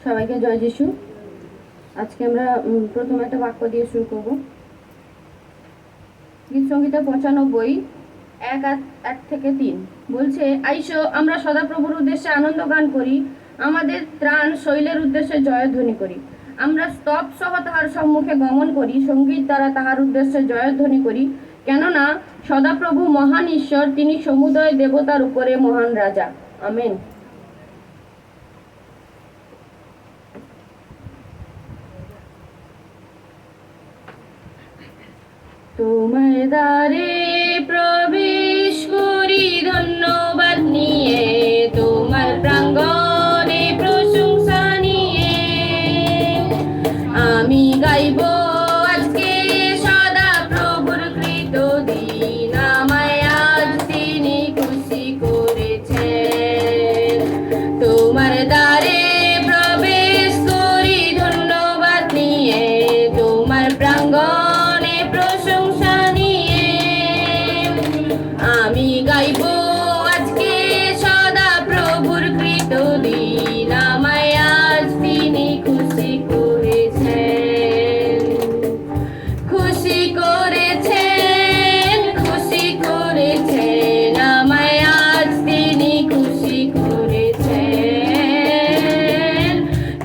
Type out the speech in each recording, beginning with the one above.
সবাইকে জয় যিশু। আজকে আমরা প্রথমে একটা বাক্য দিয়ে শুরু করব। গীত সংহিতা 95 1-3 বলছে, আইসো আমরা সদাপ্রভুর উদ্দেশ্যে আনন্দ গান করি, আমাদের ত্রাণ শৈলের উদ্দেশ্যে জয়ধ্বনি করি। আমরা স্তব সহ তাহার সম্মুখে গমন করি, সঙ্গীত দ্বারা তাহার উদ্দেশ্যে জয়ধ্বনি করি। কেননা সদাপ্রভু মহান ঈশ্বর, তিনি সমুদয় দেবতার উপরে মহান রাজা। আমেন। তোমার দ্বারে প্রবেশ করি ধন্যবাদ নিয়ে, তোমার প্রাঙ্গণে প্রশংসা নিয়ে। আমি গাইব আজকে সদা প্রভুর কৃত দিন, আমায় আজ তিনি খুশি করেছেন। তোমার দ্বারে প্রবেশ করি ধন্যবাদ নিয়ে, তোমার প্রাঙ্গণে প্রশংসা নিয়ে। আমি গাইব আজকে সদা প্রভুর কৃত দিন, আমায় আজ তিনি খুশি করেছেন। খুশি করেছেন, খুশি করেছেন, আমায় আজ তিনি খুশি করেছেন।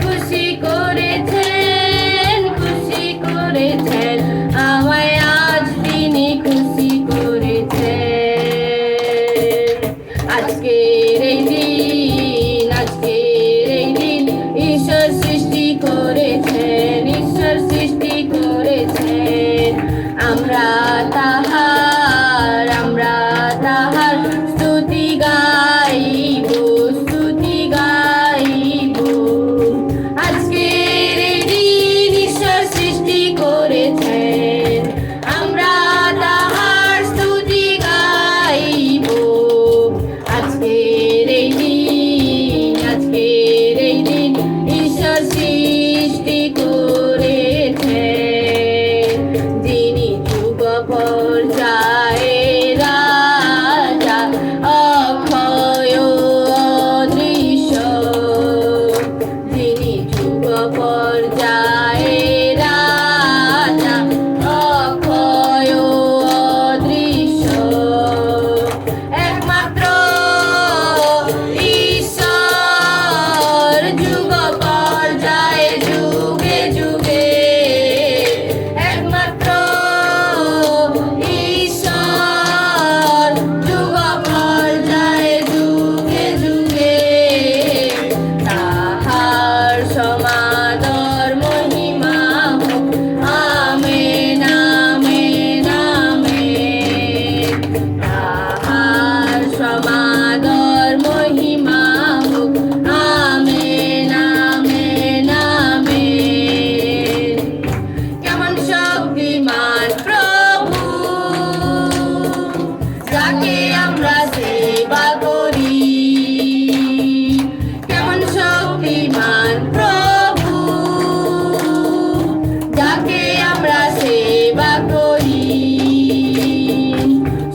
খুশি করেছেন, খুশি করেছেন, আমায় আজ তিনি খুশি করেছেন। আজকের এই দিন, আজকের এই দিন ঈশ্বর সৃষ্টি করেছেন, ঈশ্বর সৃষ্টি করেছেন। আমরা তাহার স্তুতি গাইব, স্তুতি গাইব। আজকের এই দিন ঈশ্বর সৃষ্টি করেছেন, আমরা তাহার স্তুতি গাইব। আজকের এই দিন, আজকের এই দিন ঈশ্বর সৃষ্টি করেছেন। যিনি যুগ পর্যায়ে রাজা, অক্ষয় অদৃশ্য। যিনি যুগ পর্যায়ে রাজা, অক্ষয় অদৃশ্য। একমাত্র ঈশ্বর, যুগ পর্যায়ে যুগে যুগে। একমাত্র ঈশ্বর, যুগ পর্যায়ে যুগে যুগে। তাহার সমাদর মহিমা হোক, আমেন, আমেন, আমেন। তাহার সমাদর মহিমা হোক, আমেন, আমেন, আমেন। কেমন শক্তিমান প্রভু, যাকে আমরা সেবা করি। কেমন শক্তিমান প্রভু, যাকে আমরা সেবা করি।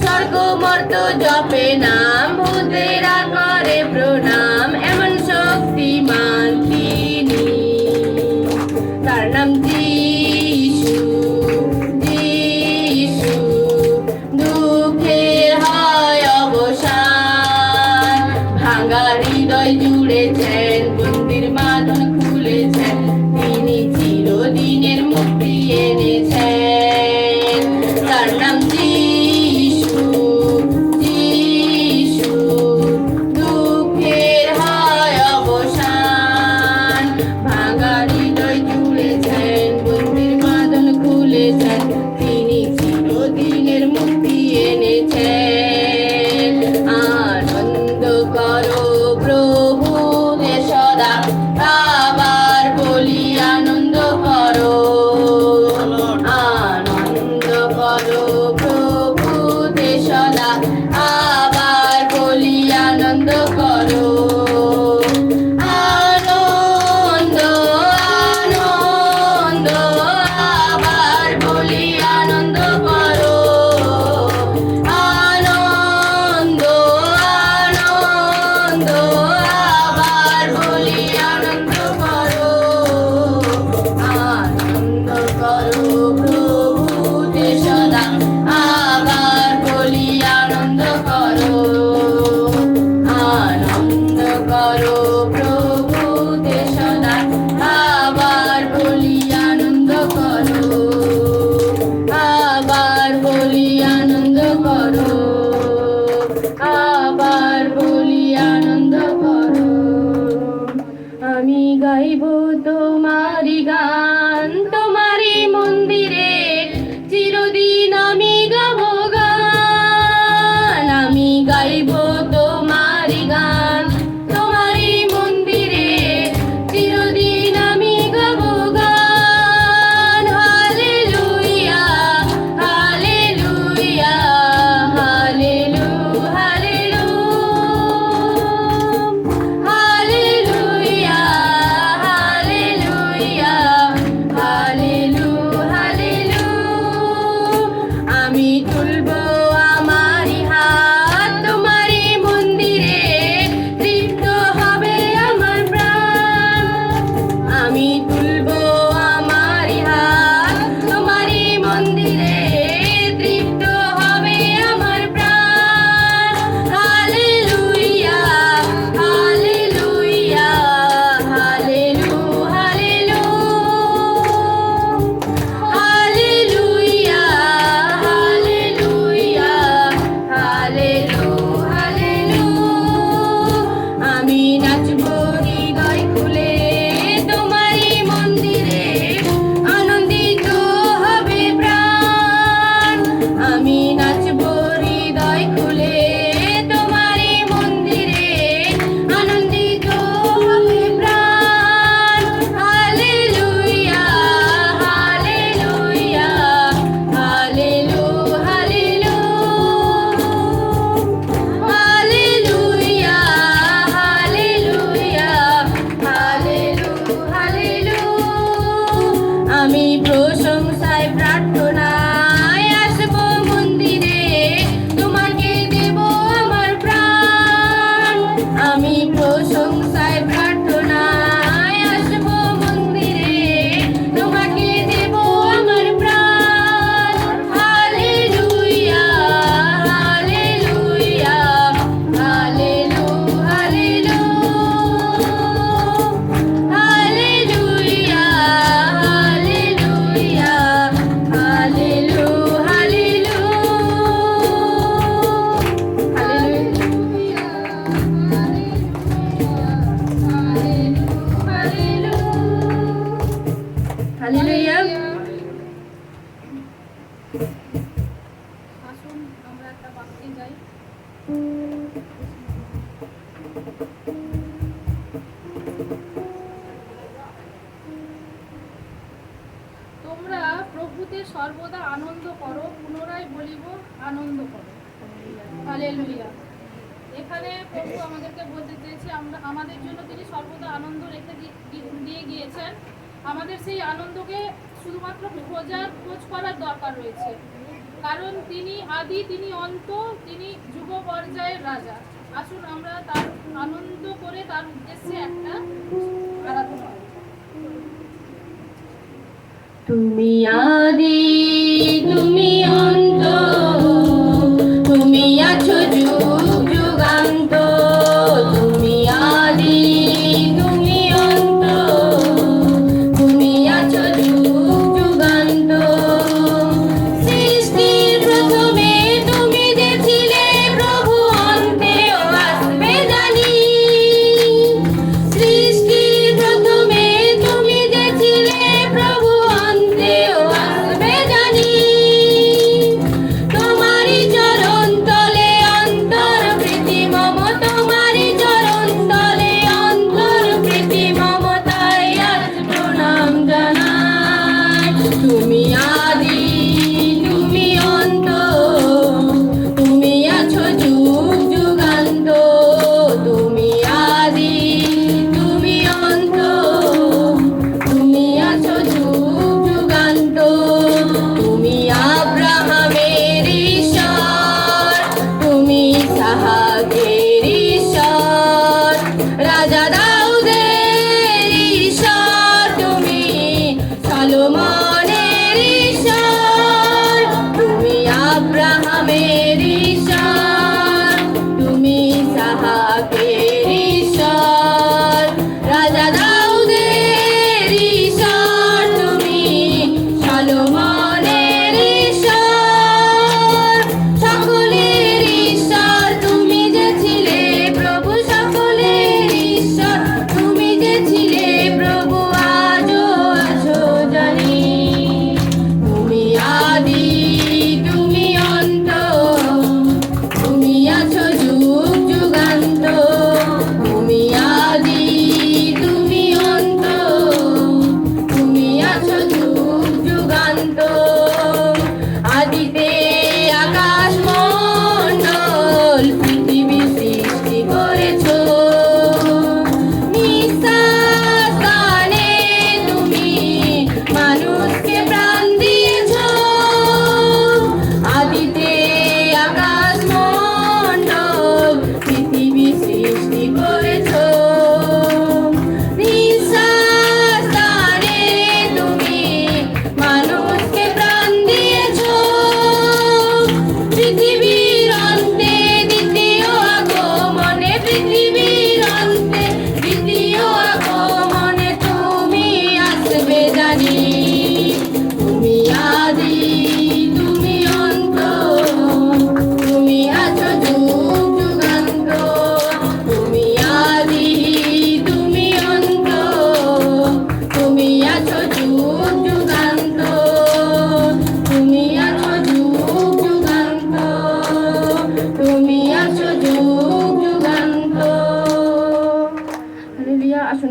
স্বর্গমর্ত জপে নাম, ভূতেরা করে প্রণাম, এমন শক্তিমান তিনি। তার নাম যিশু, যিশু। দুঃখের হয় অবসান, ভাঙা হৃদয় জুড়েছেন, বন্দির বাঁধন খুলেছেন, তিনি চিরদিনের মুক্তি এনেছেন। তার নাম যিশু, যিশু। দুঃখের হয় অবসান, ভাঙা হৃদয় জুড়েছেন, বন্দির বাঁধন খুলেছেন, তিনি চিরদিনের মুক্তি এনেছেন। আনন্দ করো প্রভু গান, তোমারই মন্দিরে চিরদিন আমি গাব গান। Hallelujah hallelujah hallelu hallelu hallelujah hallelujah hallelu hallelu. আমি তুলব আমারি হাত তোমারই মন্দিরে, তৃপ্ত হবে আমার প্রাণ। আমি তুলব আমারি হাত তোমারই মন্দিরে, তৃপ্ত হবে আমার প্রাণ। Hallelujah hallelujah hallelu hallelu hallelujah hallelujah hallelu hallelu. আমি নাচব হৃদয় খুলে তোমারই মন্দিরে, আনন্দিত হবে প্রাণ। আমি নাচব হৃদয় খুলে তোমারই মন্দিরে, আনন্দিত হবে প্রাণ। Hallelujah hallelujah hallelu hallelu hallelujah hallelujah hallelu hallelu. আমি প্রশংসায় প্রার্থনায় আসব মন্দিরে, তোমাকে দেব আমার প্রাণ। আমি প্রশংসায় প্রার্থনায় আসব মন্দিরে, তোমাকে দেব আমার প্রাণ। Hallelujah hallelujah hallelu hallelu hallelujah hallelujah hallelu hallelu hallelujah. আসুন আমরা একটা বাক্যে যাই। তোমরা প্রভুতে সর্বদা আনন্দ করো, পুনরায় বলিব আনন্দ করো। হালেলুয়া। এখানে প্রভু আমাদেরকে বলতে চেয়েছে আমরা আমাদের জন্য তিনি সর্বদা আনন্দ রেখে দিয়ে গিয়েছেন। আমাদের সেই আনন্দকে শুধুমাত্র খোঁজ করার দরকার রয়েছে, কারণ তিনি আদি, তিনি অন্ত, তিনি যুগ পর্যায়ের রাজা। আসুন আমরা তার আনন্দ করে তার উদ্দেশ্যে একটা আরাধনা করি। তুমি আদি তুমি অন্ত, তুমি আছো যুগ যুগান্ত। তুমি আদি তুমি অন্ত, তুমি আছো যুগ যুগান্ত। সৃষ্টির প্রথমে তুমি যে ছিলে প্রভু, অন্তেও আসবে জানি। সৃষ্টির প্রথমে তুমি যে ছিলে প্রভু, অন্তেও আসবে জানি।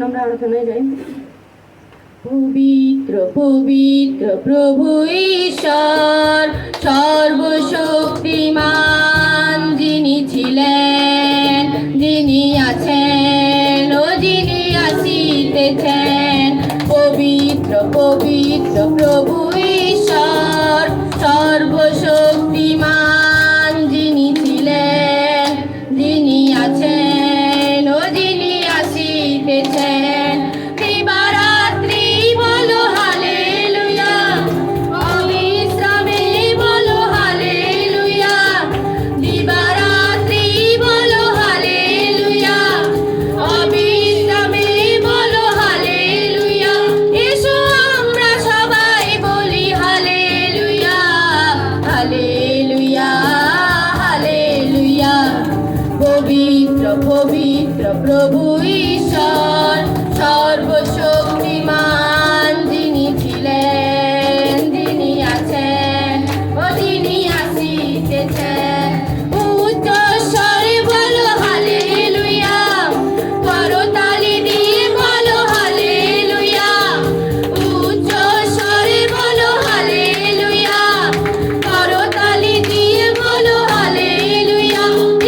আমরা আরাধনায় যাই। পবিত্র পবিত্র প্রভু ঈশ্বর সর্বশক্তিমান, যিনি ছিলেন, যিনি আছেন ও যিনি আসিতেছেন। পবিত্র পবিত্র প্রভু ঈশ্বর সর্বশক্তিমান, যিনি ছিলেন, যিনি আছেন ও যিনি আসিতেছেন। দিবারাত্রি বলো হালেলুয়া, অবিশ্রামে বলো হালেলুয়া। দিবারাত্রি বলো হালেলুয়া, অবিশ্রামে বলো হালেলুয়া। এসো আমরা সবাই বলি হালেলুয়া, হালেলুয়া, হালেলুয়া। পবিত্র পবিত্র প্রভু ঈশ্বর সর্বশক্তিমান, যিনি ছিলেন, যিনি আছেন ও যিনি আসিতেছেন। উচ্চ স্বরে বলো হালেলুয়া, করতালি দিয়ে বলো হালেলুয়া। উচ্চ স্বরে বলো হালেলুয়া, করতালি দিয়ে বলো হালেলুয়া।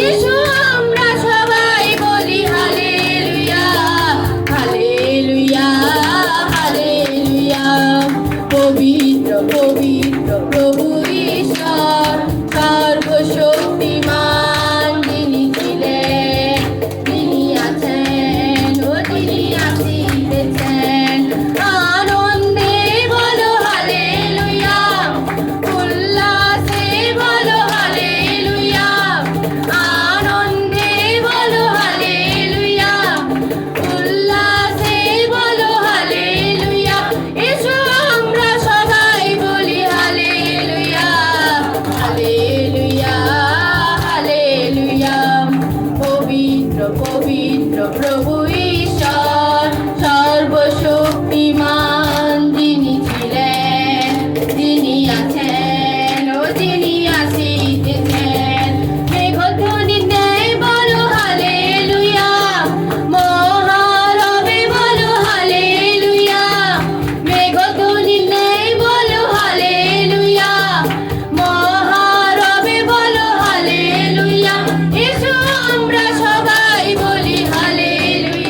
এসো আমরা সবাই বলি হালেলুয়া, হালেলুয়া, হালেলুয়া। পবিত্র পবিত্র প্রভু ঈশ্বর সর্বশক্তিমান, যিনি ছিলেন, যিনি আছেন ও যিনি আসিতেছেন। আনন্দে বলো হালেলুয়া, উল্লাসে বলো হালেলুয়া। আনন্দে বলো হালেলুয়া, উল্লাসে বলো হালেলুয়া। এসো আমরা সবাই বলি হালেলুয়া, হালেলুয়া, হালেলুয়া। পবিত্র পবিত্র প্রভু ঈশ্বর সর্বশক্তিমান, যিনি ছিলেন, যিনি আছেন ও যিনি আসিতেছেন। মেঘধ্বনিতে বলো হালেলুয়া, মহারবে বলো হালেলুয়া। মেঘধ্বনিতে বলো হালেলুয়া, মহারবে বলো হালেলুয়া। এসো আমরা সবাই বলি হালেলুয়া,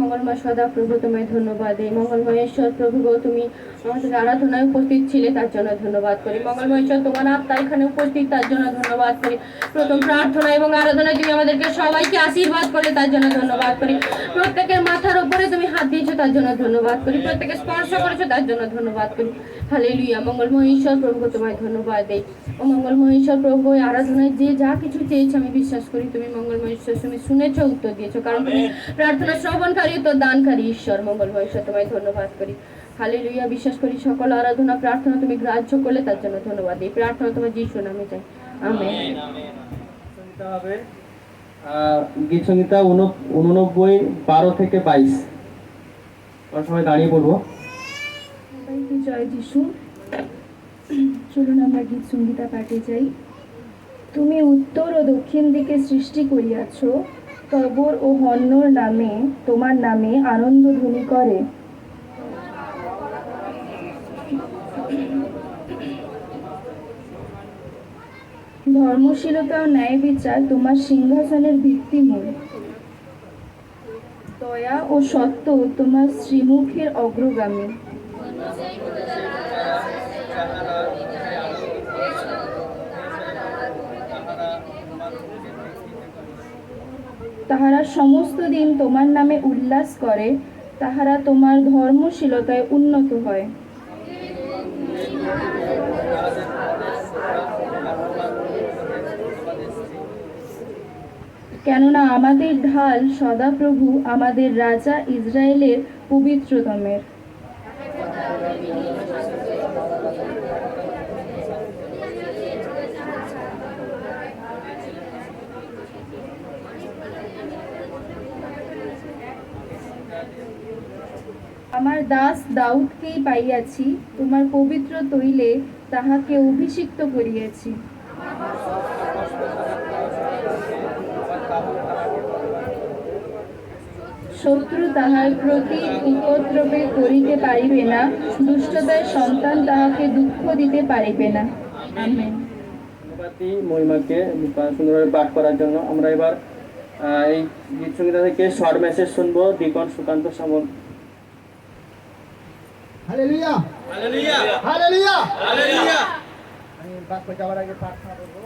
মঙ্গলময় সদা প্রভু তোমায় ধন্যবাদ এই মঙ্গলময় ঈশ্বর প্রভু গো তুমি আমাদের আরাধনায় উপস্থিত ছিলে তার জন্য ধন্যবাদ করি মঙ্গলময় ঈশ্বর তোমার আত্মা এখানে উপস্থিত তার জন্য ধন্যবাদ করি প্রথম প্রার্থনা এবং আরাধনায় তুমি আমাদেরকে সবাইকে আশীর্বাদ করলে তার জন্য ধন্যবাদ করি প্রত্যেকের মাথার উপরে তুমি হাত দিয়েছো তার জন্য ধন্যবাদ করি প্রত্যেকে স্পর্শ করেছো তার জন্য ধন্যবাদ করি হালেলুয়া মঙ্গলময় ঈশ্বর প্রভু তোমায় ধন্যবাদ দেই ও মঙ্গলময় ঈশ্বর প্রভু এই আরাধনায় যে যা কিছু চেয়েছো আমি বিশ্বাস করি তুমি মঙ্গলময় ঈশ্বর তুমি শুনেছো উত্তর দিয়েছো কারণ তুমি প্রার্থনা শ্রবণকারী তো দানকারী ঈশ্বর মঙ্গলময় ঈশ্বর তোমায় ধন্যবাদ করি হালেলুয়া বিশ্বাস করি সকল আরাধনা প্রার্থনা তুমি গ্রাহ্য করলে তার জন্য ধন্যবাদ এই প্রার্থনা তোমার যিশু নামে চাই আমেন সংহিতা হবে গীত সংহিতা 89 12 থেকে 22 আমরা সবাই দাঁড়িয়ে পড়বো সবাইকে জয় যিশু চলুন আমরা গীত সংগীতা পাঠে যাই তুমি উত্তর ও দক্ষিণ দিকে সৃষ্টি করিয়াছ তবর ও হন্যর নামে তোমার নামে আনন্দ ধ্বনি করে ধর্মশীলতা ও ন্যায় বিচার তোমার সিংহাসনের ভিত্তিমূল দয়া ও সত্য তোমার শ্রীমুখের অগ্রগামী তাহারা সমস্ত দিন তোমার নামে উল্লাস করে তাহারা তোমার ধর্মশীলতায় উন্নত হয় কেননা আমাদের ঢাল সদাপ্রভু আমাদের রাজা ইসরায়েলের পবিত্রতমের আমার দাস দাউদকেই পাইয়াছি তোমার পবিত্র তৈলে তাহাকে অভিষিক্ত করিয়াছি শত্রু তাহার প্রতি উপদ্রবে করিতে পারিবে না দুষ্টতার সন্তান তাহাকে দুঃখ দিতে পারিবে না আমেন ধন্যবাদ মহিমাকে সুন্দরভাবে পাঠ করার জন্য আমরা এবার এই গীত সংগীতা থেকে শর্ট মেসেজ শুনবো দীপন Sukanta সামল hallelujah hallelujah hallelujah hallelujah আমি বাক্য যাওয়ার আগে প্রার্থনা করব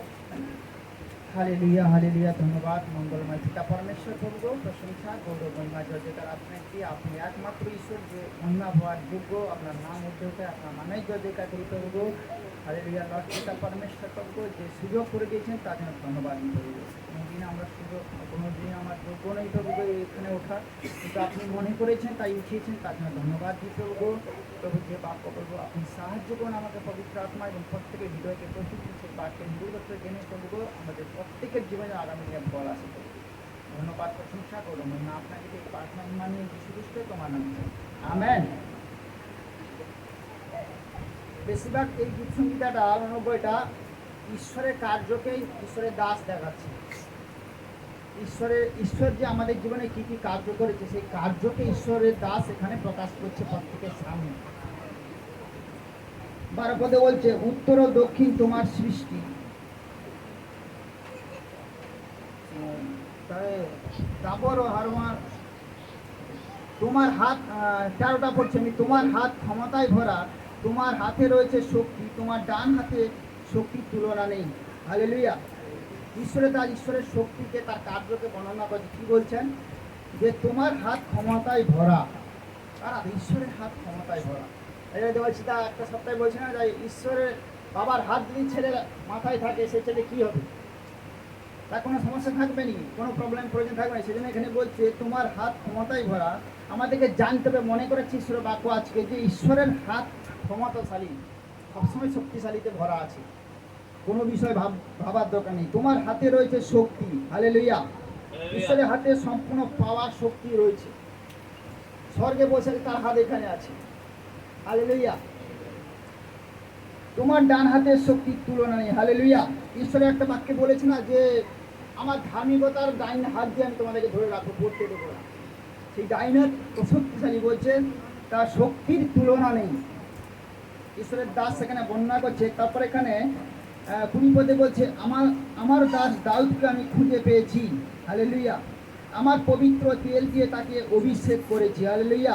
হালেলুয়া হালেলুয়া ধন্যবাদ মঙ্গলময় পিতা পরমেশ্বর প্রভু প্রশংসা গৌরব মহিমা জয়তার আপনাকে আপনি একমাত্র ঈশ্বর যে মহিমা হওয়ার যোগ্য আপনার নাম উঠে উঠে আপনার নামেই জয়কার করি প্রভু হালেলুয়া লর্ড পিতা পরমেশ্বর প্রভু যে সুযোগ করে দিয়েছেন তার জন্য ধন্যবাদ প্রভু কোনোদিন আমরা সুযোগ কোনোদিন আমার যোগ্য নেই প্রভু এখানে ওঠার কিন্তু আপনি মনে করেছেন তাই উঠিয়েছেন তার জন্য ধন্যবাদ দিই প্রভু প্রভু যে বাক্য করবো আপনি সাহায্য করুন আমাকে পবিত্র আত্মা এবং প্রত্যেকের হৃদয়কে প্রস্তুত সেই বাক্যের মূলগত জেনে করবো আমাদের প্রত্যেকের জীবনে আগামী দিনে ফল আসে করবো ধন্যবাদ প্রশংসা করুন না আপনাকে এই প্রার্থনা মানিয়ে যিশু খ্রিস্ট তোমার নাম আমেন বেশিরভাগ এই গীত সংগীতাটা 89টা ঈশ্বরের কার্যকেই ঈশ্বরের দাস দেখাচ্ছে ঈশ্বর যে আমাদের জীবনে কি কি কার্য করেছে সেই কার্যকে ঈশ্বরের দাস এখানে প্রকাশ করছে প্রত্যেকের সামনে 12 পদে বলছে উত্তর ও দক্ষিণ তোমার সৃষ্টি তারপর হারমার তোমার হাত 13টা পড়ছে আমি তোমার হাত ক্ষমতায় ভরা তোমার হাতে রয়েছে শক্তি তোমার ডান হাতে শক্তির তুলনা নেই হালেলুয়া ঈশ্বরের শক্তিকে তার কার্যকে বর্ণনা করছে কি বলছেন যে তোমার হাত ক্ষমতায় ভরা কারা ঈশ্বরের হাত ক্ষমতায় ভরা বলছি তা একটা সপ্তাহে বলছি না যে ঈশ্বরের বাবার হাত যদি ছেলের মাথায় থাকে সে ছেলে কি হবে তার কোনো সমস্যা থাকবে নি কোনো প্রবলেম প্রয়োজন থাকবে না সেজন্য এখানে বলছে তোমার হাত ক্ষমতায় ভরা আমাদেরকে জানতে হবে মনে করেছি ঈশ্বরের বাক্য আজকে যে ঈশ্বরের হাত ক্ষমতাশালী সবসময় শক্তিশালীতে ভরা আছে কোনো বিষয় ভাবার দরকার নেই তোমার হাতে রয়েছে শক্তি হালেলুয়া ঈশ্বরের হাতে সম্পূর্ণ পাওয়ার শক্তি রয়েছে স্বর্গে বসে তার হাত এখানে আছে হালেলুয়া তোমার ডান হাতের শক্তির তুলনা নেই হালেলুয়া ঈশ্বরের একটা বাক্যে বলেছে না যে আমার ধার্মিকতার ডাইন হাত দিয়ে আমি তোমাদেরকে ধরে রাখবো পড়তে দেবো না সেই ডাইন হাত শক্তিশালী বলছেন তার শক্তির তুলনা নেই। ঈশ্বরের দাস সেখানে বর্ণনা করছে। তারপর এখানে 20 পদে বলছে, আমার দাস দাউদকে আমি খুঁজে পেয়েছি, হালেলুয়া। আমার পবিত্র তেল দিয়ে তাকে অভিষেক করেছি, হালেলুয়া।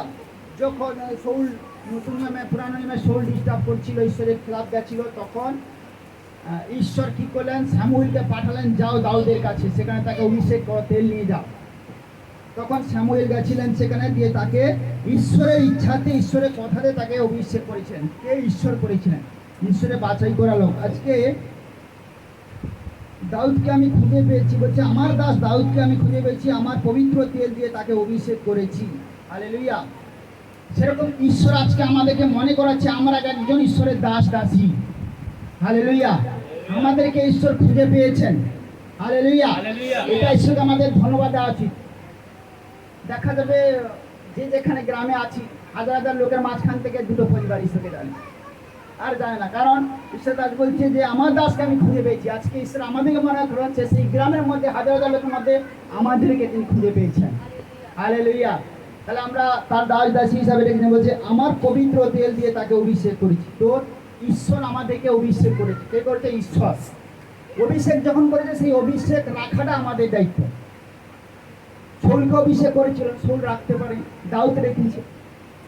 যখন শৌল, নতুন নিয়মে পুরানো নিয়মে শৌল ডিস্টার্ব করছিল, ঈশ্বরের খেলাপ গেছিল, তখন ঈশ্বর কি করলেন, স্যামুয়েলকে পাঠালেন, যাও দাউদের কাছে, সেখানে তাকে অভিষেক করো, তেল নিয়ে যাও। তখন স্যামুয়েল গেছিলেন সেখানে, দিয়ে তাকে ঈশ্বরের ইচ্ছাতে, ঈশ্বরের কথাতে তাকে অভিষেক করেছিলেন। কে? ঈশ্বর করেছিলেন, ঈশ্বরের বাছাই করা লোক। আজকে দাউদকে আমি খুঁজে পেয়েছি, বলছে আমার দাস দাউদকে আমি খুঁজে পেয়েছি, আমার পবিত্র তেল দিয়ে তাকে অভিষেক করেছি, হালেলুয়া। সেরকম ঈশ্বর আজকে আমাদেরকে মনে করাচ্ছে আমরা একজন ঈশ্বরের দাস দাসী, হালেলুয়া। আমাদেরকে ঈশ্বর খুঁজে পেয়েছেন, হালেলুয়া। এটা ঈশ্বরকে আমাদের ধন্যবাদ দেওয়া উচিত। দেখা যাবে যে যেখানে গ্রামে আছি, হাজার হাজার লোকের মাঝখান থেকে দুটো পরিবার ঈশ্বরকে জানে আর জানে না, কারণ ঈশ্বর দাস বলছে যে আমার দাসকে আমি খুঁজে পেয়েছি। আজকে ঈশ্বর আমাদেরকে মনে করাচ্ছে সেই গ্রামের মধ্যে হাজার হাজার লোকের মধ্যে আমাদেরকে তিনি খুঁজে পেয়েছেন, হালেলুয়া। তাহলে আমরা তার দাস দাসী হিসাবে এখানে বলছে আমার পবিত্র তেল দিয়ে তাকে অভিষেক করেছি। তো ঈশ্বর আমাদেরকে অভিষেক করেছে। কে করেছে? ঈশ্বর। অভিষেক যখন করেছে, সেই অভিষেক রাখাটা আমাদের দায়িত্ব। শৌলকে অভিষেক করেছিলেন, শৌল রাখতে পারে, দাউদ রেখেছে।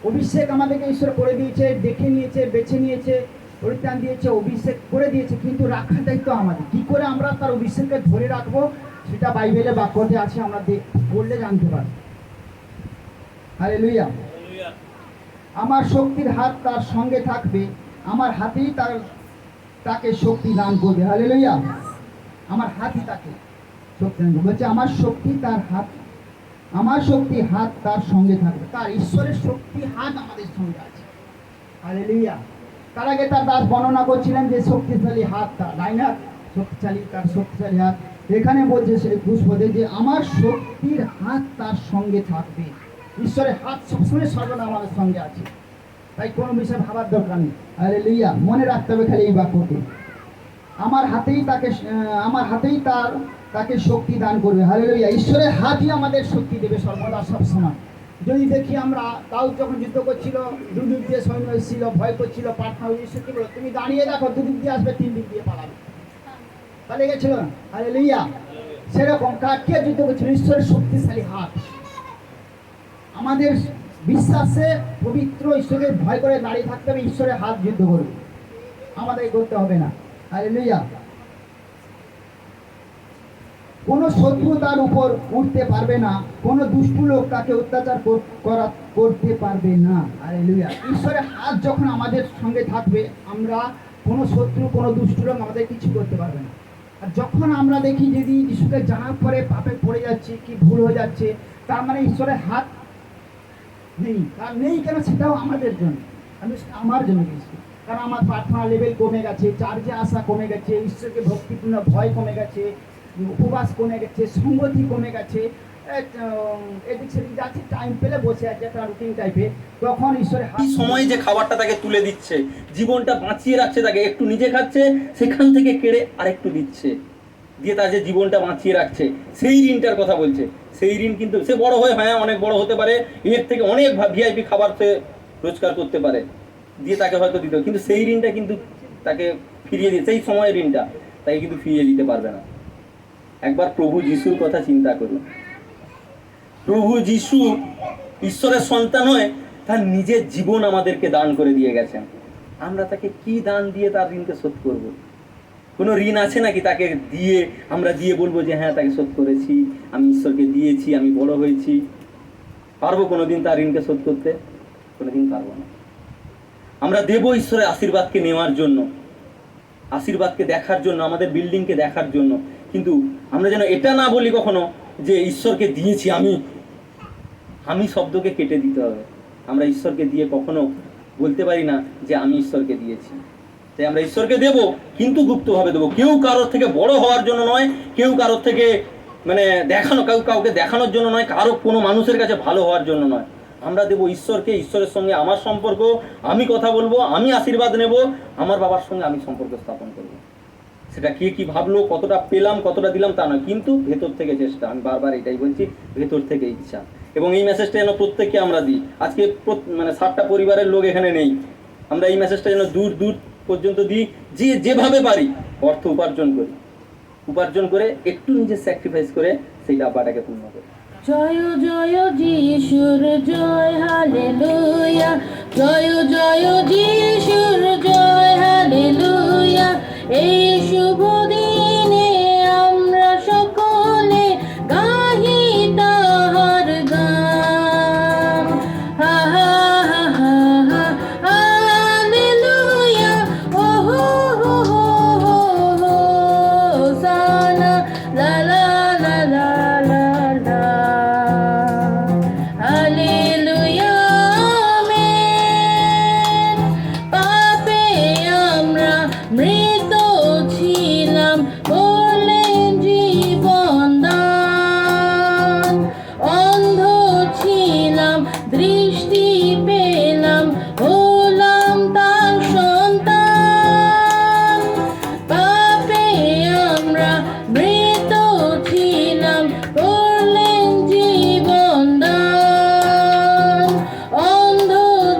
অভিষেক আমাদেরকে ঈশ্বর করে দিয়েছে, দেখে নিয়েছে, বেছে নিয়েছে, পরিত্রাণ দিয়েছে, অভিষেক করে দিয়েছে, কিন্তু রাখার দায়িত্ব আমাদের। কি করে আমরা তার অভিষেককে ধরে রাখবো, সেটা বাইবেলে বাক্যতে আছে, আমরা পড়লে জানতে পারি, হালেলুয়া। আমার শক্তির হাত তার সঙ্গে থাকবে, আমার হাতেই তাকে শক্তি দান করবে, হালেলুয়া। আমার হাতই তাকে শক্তি দান করবে। বলছে আমার শক্তি তার হাত, আমার শক্তি হাত তার সঙ্গে থাকবে। তার ঈশ্বরের শক্তি হাত আমাদের সঙ্গে আছে, হালেলুয়া। তার আগে তার দাস বর্ণনা করছিলেন যে শক্তিশালী হাত তার, তাই না? তার শক্তিশালী হাত। এখানে বলছে সে 21 পদে যে আমার শক্তির হাত তার সঙ্গে থাকবে। ঈশ্বরের হাত সবসময় সর্বদা আমাদের সঙ্গে আছে, তাই কোনো বিষয় ভাবার দরকার নেই, হালেলুয়া। মনে রাখতে হবে খালি এই বাক্যকে, আমার হাতেই তাকে শক্তি দান করবে, হালেলুয়া। ঈশ্বরের হাতই আমাদের শক্তি দেবে সর্বদা, সবসময়। যদি দেখি আমরা, দাউদ যখন যুদ্ধ করছিল, দুদিক দিয়ে সৈন্য এসেছিল, ভয় করছিল, প্রার্থনা, ঈশ্বর কি বলো, তুমি দাঁড়িয়ে দেখো, দুদিক দিয়ে আসবে, 3 দিক দিয়ে পালাবে, পালিয়ে গেছিল, হালেলুয়া। সেরকম কে যুদ্ধ করছিল? ঈশ্বরের শক্তিশালী হাত। আমাদের বিশ্বাসে পবিত্র ঈশ্বরকে ভয় করে দাঁড়িয়ে থাকতে হবে, ঈশ্বরের হাত যুদ্ধ করবে, আমাদের করতে হবে না, হালেলুয়া। কোনো শত্রু তার উপর উঠতে পারবে না, কোনো দুষ্ট লোক তাকে অত্যাচার করতে পারবে না, হালেলুয়া। ঈশ্বরের হাত যখন আমাদের সঙ্গে থাকবে, আমরা কোনো শত্রু, কোনো দুষ্ট লোক আমাদের কিছু করতে পারবে না। আর যখন আমরা দেখি যদি যিশুকে জানার পরে পাপে পড়ে যাচ্ছে, কি ভুল হয়ে যাচ্ছে, তার মানে ঈশ্বরের হাত নেই। আর নেই কেন? সেটাও আমাদের জন্য, আমার জন্য কিছু, কারণ আমার প্রার্থনা লেভেল কমে গেছে, চার্জে আসা কমে গেছে, ঈশ্বরকে ভক্তিপূর্ণ ভয় কমে গেছে, উপবাস কমে গেছে, সঙ্গতি কমে গেছে, এদিক সেদিক যাচ্ছে, টাইম পেলে বসে আছে একটা রুটিন টাইপে, তখন ঈশ্বরের এই সময় যে খাবারটা তাকে তুলে দিচ্ছে, জীবনটা বাঁচিয়ে রাখছে, তাকে একটু নিজে খাচ্ছে, সেখান থেকে কেড়ে আরেকটু দিচ্ছে, দিয়ে তার যে জীবনটা বাঁচিয়ে রাখছে, সেই ঋণটার কথা বলছে। সেই ঋণ কিন্তু সে বড় হয়ে, হ্যাঁ অনেক বড় হতে পারে, এর থেকে অনেক ভিআইপি খাবার সে রোজগার করতে পারে, দিয়ে তাকে হয়তো দিতে, কিন্তু সেই ঋণটা কিন্তু তাকে ফিরিয়ে দিয়ে, সেই সময়ের ঋণটা তাকে কিন্তু ফিরিয়ে দিতে পারবে না। একবার প্রভু যিশুর কথা চিন্তা করুন। প্রভু যিশু ঈশ্বরের সন্তান হয়ে তার নিজের জীবন আমাদেরকে দান করে দিয়ে গেছেন। আমরা তাকে কি দান দিয়ে তার ঋণকে শোধ করব? কোনো ঋণ আছে নাকি তাকে দিয়ে আমরা দিয়ে বলবো যে হ্যাঁ তাকে শোধ করেছি, আমি ঈশ্বরকে দিয়েছি, আমি বড় হয়েছি? পারবো কোনোদিন তার ঋণকে শোধ করতে? কোনোদিন পারবো না। আমরা দেবো ঈশ্বরের আশীর্বাদকে নেওয়ার জন্য, আশীর্বাদকে দেখার জন্য, আমাদের বিল্ডিংকে দেখার জন্য, কিন্তু আমরা যেন এটা না বলি কখনো যে ঈশ্বরকে দিয়েছি। আমি শব্দকে কেটে দিতে হবে। আমরা ঈশ্বরকে দিয়ে কখনো বলতে পারি না যে আমি ঈশ্বরকে দিয়েছি। তাই আমরা ঈশ্বরকে দেব, কিন্তু গুপ্তভাবে দেবো। কেউ কারোর থেকে বড় হওয়ার জন্য নয়, কেউ কারোর থেকে কাউকে দেখানোর জন্য নয়, কারো কোনো মানুষের কাছে ভালো হওয়ার জন্য নয়। আমরা দেবো ঈশ্বরকে। ঈশ্বরের সঙ্গে আমার সম্পর্ক, আমি কথা বলবো, আমি আশীর্বাদ নেব, আমার বাবার সঙ্গে আমি সম্পর্ক স্থাপন করবো। সেটা কে কি ভাবলো, কতটা পেলাম, কতটা দিলাম তা নয়, কিন্তু ভেতর থেকে চেষ্টা। আমি বারবার এটাই বলছি, ভেতর থেকে ইচ্ছা। এবং এই মেসেজটা যেন প্রত্যেককে আমরা দিই। আজকে মানে 7টা পরিবারের লোক এখানে নেই, আমরা এই মেসেজটা যেন দূর দূর পর্যন্ত দিই, যে যেভাবে পারি অর্থ উপার্জন করে একটু নিজে স্যাক্রিফাইস করে সেই ডাব্বাটাকে পূর্ণ করে। জয় জয় যিশুর জয়, হালেলুয়া। জয় জয় যিশুর জয়, হালেলুয়া। এই শুভ দিনে আমরা সকলে গাহি তাহার গান। হা হা হা হা হা, হালেলুয়া। ও হো হো হো হো, হোসানা, লা লা লা লা লা লা। Hallelujah, amen. পাপে আমরা মৃত ছিলাম, করলেন জীবন দান। অন্ধ ছিলাম, দৃষ্টি পেলাম, হলাম তার সন্তান। পাপে আমরা মৃত ছিলাম, করলেন জীবন দান। অন্ধ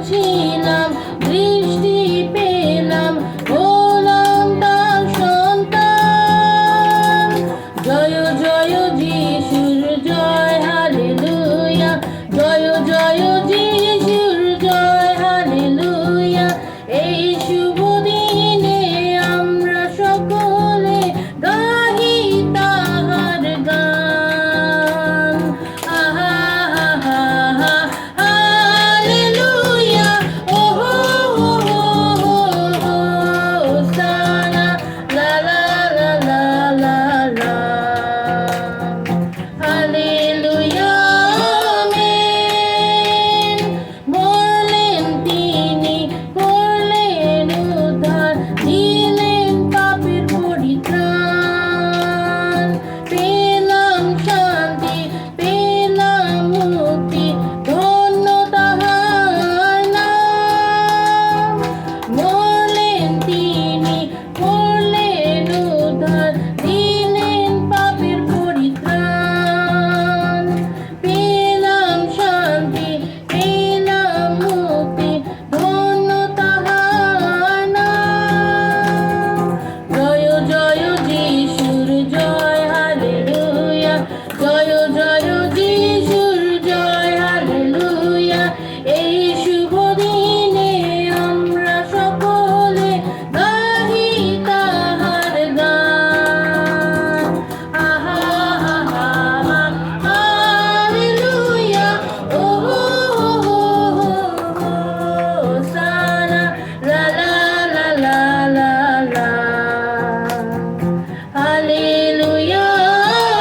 ছিলাম, দৃষ্টি পেলাম, হলাম তার সন্তান। জয় জয় যিশুর জয়, হালেলুয়া। জয় জয় যিশুর জয়, হালেলুয়া। এই শুভ দিনে আমরা সকলে গাহি তাহার গান। আহা হা হা হা, হালেলুয়া। ও হো হো হো হো, হোসানা, লা লা লা লা লা লা। Hallelujah, amen. মরলেন তিনি, করলেন উদ্ধার, দিলেন পাপের পরিত্রাণ। পেলাম শান্তি, পেলাম মুক্তি, ধন্য তাহার নাম। মরলেন তিনি, করলেন উদ্ধার, দিলেন পাপের পরিত্রাণ। পেলাম শান্তি, পেলাম মুক্তি, ধন্য তাহার নাম। জয় জয় যিশুর জয়, হালেলুয়া। জয় জয় যিশুর জয়, হালেলুয়া। এই শুভ দিনে আমরা সকলে গাহি তাহার গান। আহা হা হা হা, হালেলুয়া। ও হো হো হো হো, হোসানা, লা লা লা লা লা লা। Hallelujah,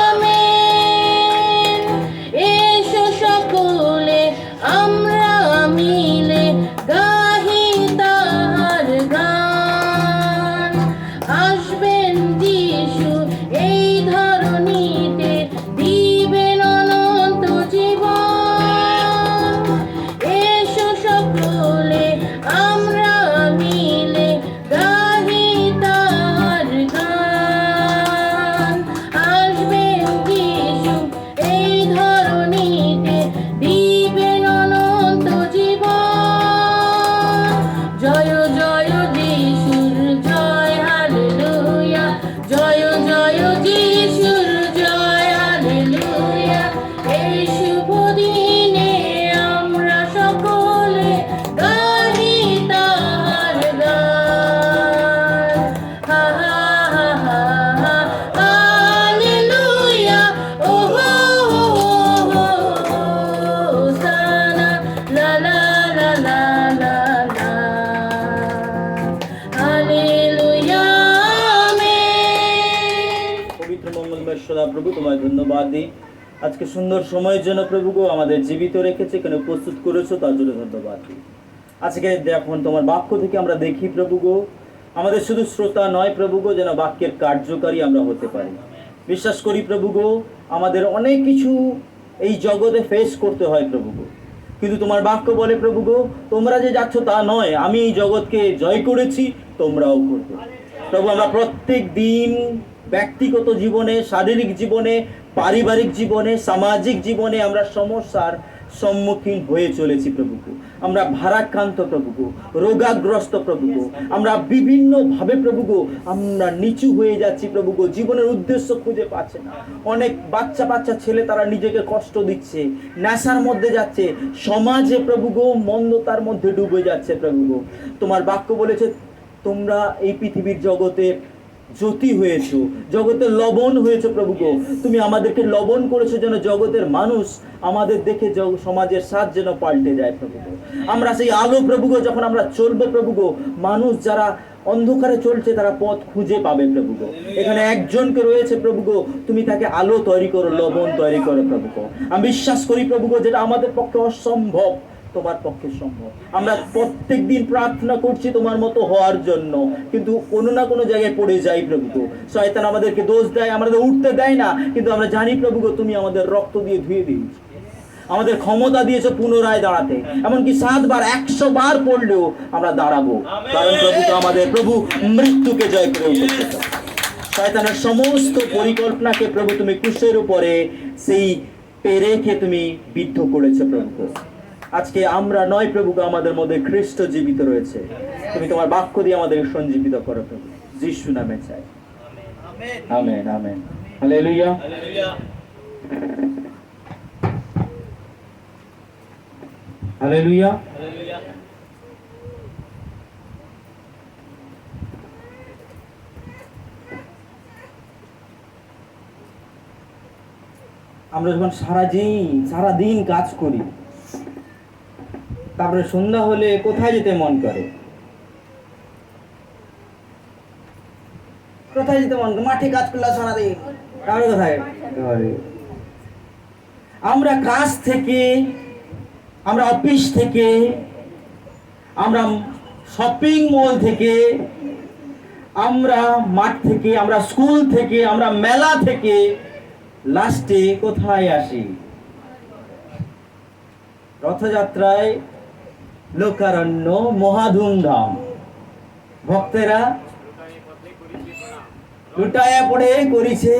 amen. এসো সকলে আমরা মিলে গাহি তাহার গান। আসবেন যিশু এই ধরণীতে, দিবেন অনন্ত জীবন। এসো সকলে আমরা মিলে গাহি তাহার গান। আসবেন যিশু এই ধরণীতে, দিবেন অনন্ত জীবন। জয় জয় যিশুর জয়, হালেলুয়া। জয় জয় যিশুর জয়, হালেলুয়া। এই শুভ দিনে আমরা সকলে গাহি তাহার গান। হা হা হা হা হা, হালেলুয়া। ও হো হো হো, হোসানা, লা লা লা লা লা লা। Hallelujah, amen. পবিত্র মঙ্গলময় সদাপ্রভু, তোমায় ধন্যবাদ দিই। আজকে সুন্দর সময়ের জন্য প্রভু গো আমাদের জীবিত রেখেছে, কেন প্রস্তুত করেছো তার জন্য ধন্যবাদ দিই। আজকে যখন তোমার বাক্য থেকে আমরা দেখি প্রভু গো, আমাদের শুধু শ্রোতা নয় প্রভু গো, যেন বাক্যের কার্যকারী আমরা হতে পারি। বিশ্বাস করি প্রভু গো, আমাদের অনেক কিছু এই জগতে ফেস করতে হয় প্রভু গো, কিন্তু তোমার বাক্য বলে প্রভু গো, তোমরা যে যাচ্ছ তা নয়, আমি এই জগৎকে জয় করেছি, তোমরাও করবে। প্রভু আমরা প্রত্যেক দিন ব্যক্তিগত জীবনে, শারীরিক জীবনে, পারিবারিক জীবনে, সামাজিক জীবনে আমরা সমস্যার সম্মুখীন হয়ে চলেছি প্রভুকে। আমরা ভারাক্রান্ত প্রভুকে, রোগাগ্রস্ত প্রভুকে, আমরা বিভিন্নভাবে প্রভুকে আমরা নিচু হয়ে যাচ্ছি প্রভুকে, জীবনের উদ্দেশ্য খুঁজে পাচ্ছে না। অনেক বাচ্চা বাচ্চা ছেলে তারা নিজেকে কষ্ট দিচ্ছে, নেশার মধ্যে যাচ্ছে, সমাজে প্রভুকে মন্দতার মধ্যে ডুবে যাচ্ছে প্রভুকে। তোমার বাক্য বলেছে তোমরা এই পৃথিবীর জগতে জ্যোতি হয়েছো, জগতের লবণ হয়েছে প্রভুগো। তুমি আমাদেরকে লবণ করেছো যেন জগতের মানুষ আমাদের দেখে সমাজের স্বাদ যেন পাল্টে যায় প্রভুগো। আমরা সেই আলো প্রভুগো, যখন আমরা চলবো প্রভুগো, মানুষ যারা অন্ধকারে চলছে তারা পথ খুঁজে পাবে প্রভুগো। এখানে একজনকে রয়েছে প্রভুগো, তুমি তাকে আলো তৈরি করো, লবণ তৈরি করো প্রভুগো। আমি বিশ্বাস করি প্রভুগো, যেটা আমাদের পক্ষে অসম্ভব তোমার পক্ষে সম্ভব। আমরা প্রত্যেক দিন প্রার্থনা করছি তোমার মতো হওয়ার জন্য, কিন্তু কোনো না কোনো জায়গায় পড়ে যাই প্রভুগো। শয়তান আমাদেরকে দোষ দেয়, আমাদের উঠতে দেয় না, কিন্তু আমরা জানি প্রভুগো তুমি আমাদের রক্ত দিয়ে ধুয়ে দিয়েছো, আমাদের ক্ষমতা দিয়েছো পুনরায় দাঁড়াতে। এমনকি 7 বার 100 বার পড়লেও আমরা দাঁড়াবো, কারণ প্রভু তো আমাদের প্রভু মৃত্যুকে জয় করে উঠেছে। শয়তানের সমস্ত পরিকল্পনাকে প্রভু তুমি ক্রুশের উপরে সেই পেরেকে তুমি বিদ্ধ করেছো প্রভু। আজকে আমরা নয় প্রভুকে, আমাদের মধ্যে খ্রিস্ট জীবিত রয়েছে। তুমি তোমার বাক্য দিয়ে আমাদের সঞ্জীবিত করো প্রভু, যিশু নামে চাই, আমেন আমেন। Hallelujah hallelujah. আমরা যখন সারাদিন কাজ করি, তারপরে সন্ধ্যা হলে কোথায় যেতে মন করে? কোথায় যেতে মন করে? মাঠে কাজ করলে সারাদিন, তাহলে কোথায়? ঘরে। আমরা কাজ থেকে, আমরা অফিস থেকে, আমরা শপিং মল থেকে, আমরা মাঠ থেকে, আমরা স্কুল থেকে, আমরা মেলা থেকে লাস্টে কোথায় আসি? রথযাত্রায় লোকারণ্য মহাধুমধাম, ভক্তেরা লুটায়া পড়ে করিছে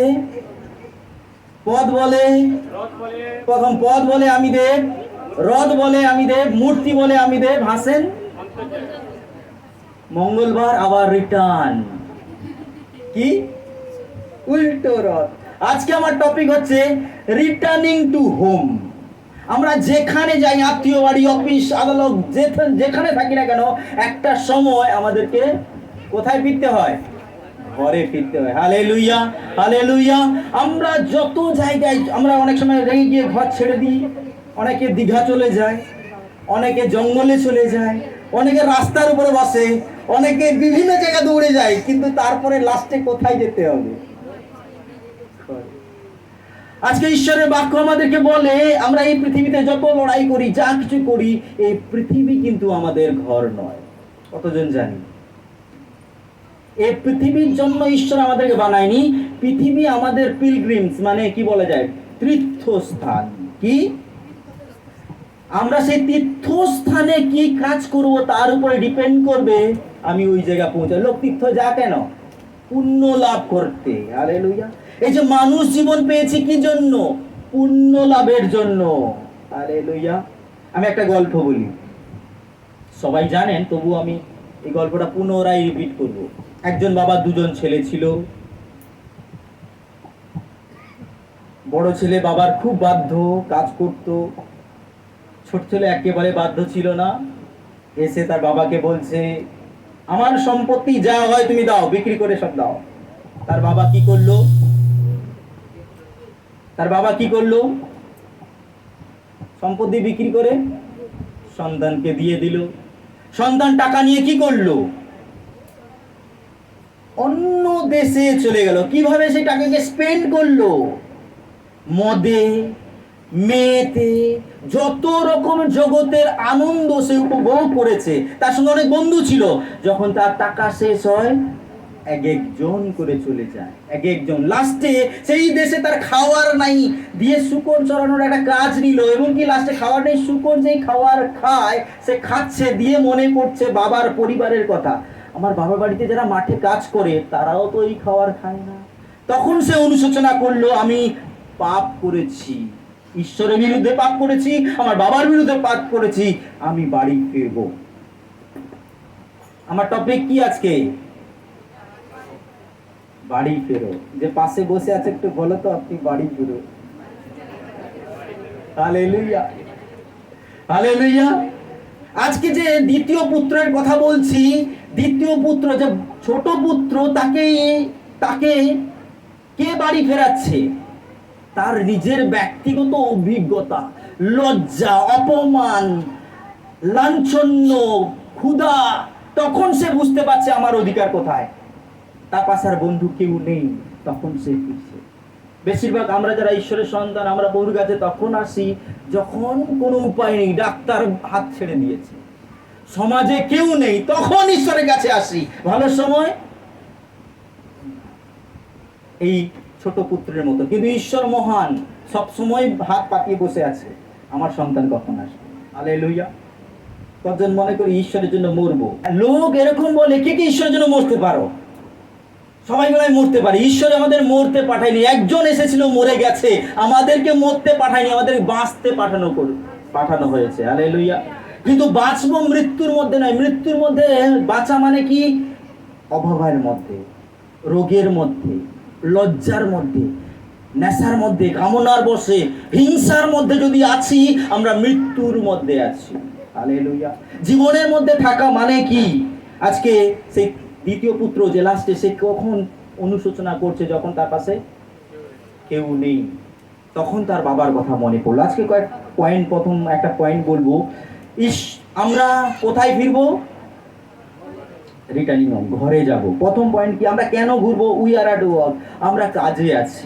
পদ বলে, প্রথম পদ বলে আমি দেব, রথ বলে আমি দেব, মূর্তি বলে আমি দেব, হাসেন। মঙ্গলবার আবার রিটার্ন, কি উল্টো রথ। আজকে আমার টপিক হচ্ছে রিটার্নিং টু হোম। আমরা যেখানে যাই, আত্মীয় বাড়ি, অফিস, আদালত, যেখানে থাকি না কেন, একটা সময় আমাদেরকে কোথায় ফিরতে হয়? ঘরে ফিরতে হয়। Hallelujah hallelujah. আমরা যত জায়গায়, আমরা অনেক সময় রেগে গিয়ে ঘর ছেড়ে দিই, অনেকে দীঘা চলে যায়, অনেকে জঙ্গলে চলে যায়, অনেকে রাস্তার উপরে বসে, অনেকে বিভিন্ন জায়গায় দৌড়ে যায়, কিন্তু তারপরে লাস্টে কোথায় যেতে হবে? আজকে ঈশ্বরের বাক্য আমাদেরকে বলে, আমরা এই পৃথিবীতে যত লড়াই করি, যা কিছু করি, এই পৃথিবী কিন্তু আমাদের ঘর নয়। কতজন জানি? এই পৃথিবীর জন্য ঈশ্বর আমাদেরকে বানায়নি। পৃথিবী আমাদের পিলগ্রিমস, মানে কি বলা যায়, তীর্থস্থান। কি আমরা সেই তীর্থস্থানে কি কাজ করব তার উপরে ডিপেন্ড করবে আমি ওই জায়গায় পৌঁছাই। লোক তীর্থ যা কেন? পুণ্য লাভ করতে। হালেলুয়া। এই যে মানুষ জীবন পেয়েছে কি জন্য? পুণ্য লাভের জন্য। হালেলুয়া। আমি একটা গল্প বলি, সবাই জানেন, তবু আমি এই গল্পটা পুনরায় রিপিট করব। একজন বাবা, 2জন ছেলে ছিল। বড় ছেলে বাবার খুব বাধ্য, কাজ করত। ছোট ছেলে একেবারে বাধ্য ছিল না। এসে তার বাবাকে বলছে, আমার সম্পত্তি যা হয় তুমি দাও, বিক্রি করে সব দাও। তার বাবা কি করলো? সম্পত্তি বিক্রি করে সন্তানকে দিয়ে দিল। সন্তান টাকা নিয়ে কি করলো? অন্য দেশে চলে গেল। কিভাবে সেই টাকাকে স্পেন্ড করলো? মদে, মেয়েতে, যত রকম জগতের আনন্দ সে উপভোগ করেছে। তার সঙ্গে অনেক বন্ধু ছিল। যখন তার টাকা শেষ হয়, এক একজন করে চলে যায়, এক একজন। লাস্টে সেই দেশে তার খাওয়ার নাই, দিয়ে শুকর চড়ানোর একটা কাজ নিল। এমনকি লাস্টে খাওয়ার নেই, শুকর যেই খাওয়ার খায়, সে খাচ্ছে, দিয়ে মনে করছে বাবার পরিবারের কথা। আমার বাবার বাড়িতে যারা মাঠে কাজ করে তারাও তো এই খাওয়ার খায় না। তখন সে অনুশোচনা করলো, আমি পাপ করেছি, ঈশ্বরের বিরুদ্ধে পাপ করেছি, আমার বাবার বিরুদ্ধে পাপ করেছি, আমি বাড়ি ফিরব। আমার টপিক কি আজকে? বাড়ি ফেরো। যে পাশে বসে আছে একটু বলো তো, আপনি বাড়ি ফেরো। Hallelujah, hallelujah. আজকে যে দ্বিতীয় পুত্রের কথা বলছি, দ্বিতীয় পুত্র যে ছোট পুত্র, তাকে তাকে কে বাড়ি ফেরাচ্ছে? তার নিজের ব্যক্তিগত অভিজ্ঞতা, লজ্জা, অপমান, লাঞ্ছন্য, ক্ষুধা, তখন সে বুঝতে পারছে আমার অধিকার কোথায়। তার পাশে আর বন্ধু কেউ নেই, তখন সে ফিরছে। বেশিরভাগ আমরা যারা ঈশ্বরের সন্তান, আমরা বন্ধুর কাছে তখন আসি যখন কোনো উপায় নেই, ডাক্তার হাত ছেড়ে দিয়েছে, সমাজে কেউ নেই, তখন ঈশ্বরের কাছে আসি। ভালো সময় এই ছোট পুত্রের মতো, কিন্তু ঈশ্বর মহান, সব সময় হাত পাকিয়ে বসে আছে, আমার সন্তান কখন আসবে। হালেলুয়া। কতজন মনে করি ঈশ্বরের জন্য মরবো? লোক এরকম বলে, কে কি ঈশ্বরের জন্য মরতে পারো? সবাই বলে মরতে পারে। ঈশ্বর আমাদের মরতে পাঠায়নি, একজন এসেছিল মরে গেছে, আমাদেরকে মরতে পাঠায়নি, আমাদের বাঁচতে পাঠানো হয়েছে। হালেলুয়া। কিন্তু বাঁচবো মৃত্যুর মধ্যে নয়। মৃত্যুর মধ্যে বাঁচা মানে কি? অভাবের মধ্যে, রোগের মধ্যে, লজ্জার মধ্যে, নেশার মধ্যে, কামনার বশে, হিংসার মধ্যে যদি আছি, আমরা মৃত্যুর মধ্যে আছি। হালেলুয়া। জীবনের মধ্যে থাকা মানে কি? আজকে সেই দ্বিতীয় পুত্র যে লাস্টে, সে কখন অনুশোচনা করছে? যখন তার পাশে কেউ নেই, তখন তার বাবার কথা মনে পড়লো। আজকে কয়েক পয়েন্ট, প্রথম একটা পয়েন্ট বলবো, আমরা কোথায় ফিরবো? রিটার্নিং হোম, ঘরে যাব। প্রথম পয়েন্ট কি? আমরা কেন ঘুরবো? উই আর অ্যাট ওয়ার্ক, আমরা কাজে আছি।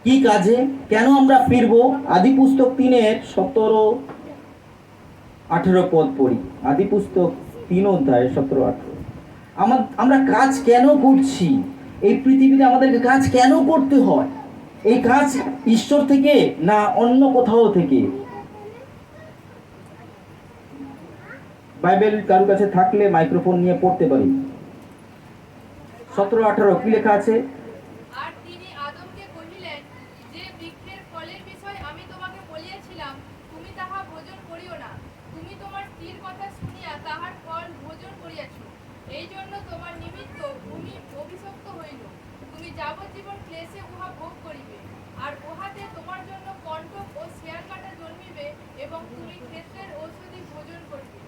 কি কাজে? কেন আমরা ফিরবো? আদি পুস্তক 3-এর 17-18 পদ পড়ি। আদি পুস্তক 3 অধ্যায় 17-18। আমরা কাজ কেন করছি? এই পৃথিবীতে আমাদেরকে কাজ কেন করতে হয়? এই কাজ ঈশ্বর থেকে না অন্য কোথাও থেকে? বাইবেল কারোর কাছে থাকলে মাইক্রোফোন নিয়ে পড়তে পারি। 17-18 কি লেখা আছে? আর তিনি আদমকে কহিলেন, যে বৃক্ষের ফলের বিষয় আমি তোমাকে বলিয়াছিলাম, তুমি তাহা ভোজন করিও না। তুমি তোমার স্ত্রীর কথা শুনিয়া তাহার ফল ভোজন করিয়াছ, এই জন্য তোমার নিমিত্ত ভূমি অভিশপ্ত হইল। তুমি যাবজ্জীবন ক্লেশে উহা ভোগ করিবে, আর উহাতে তোমার জন্য কণ্টক ও শিয়াল কাঁটা জন্মিবে, এবং তুমি ক্ষেত্রের ঔষধি ভোজন করিবে।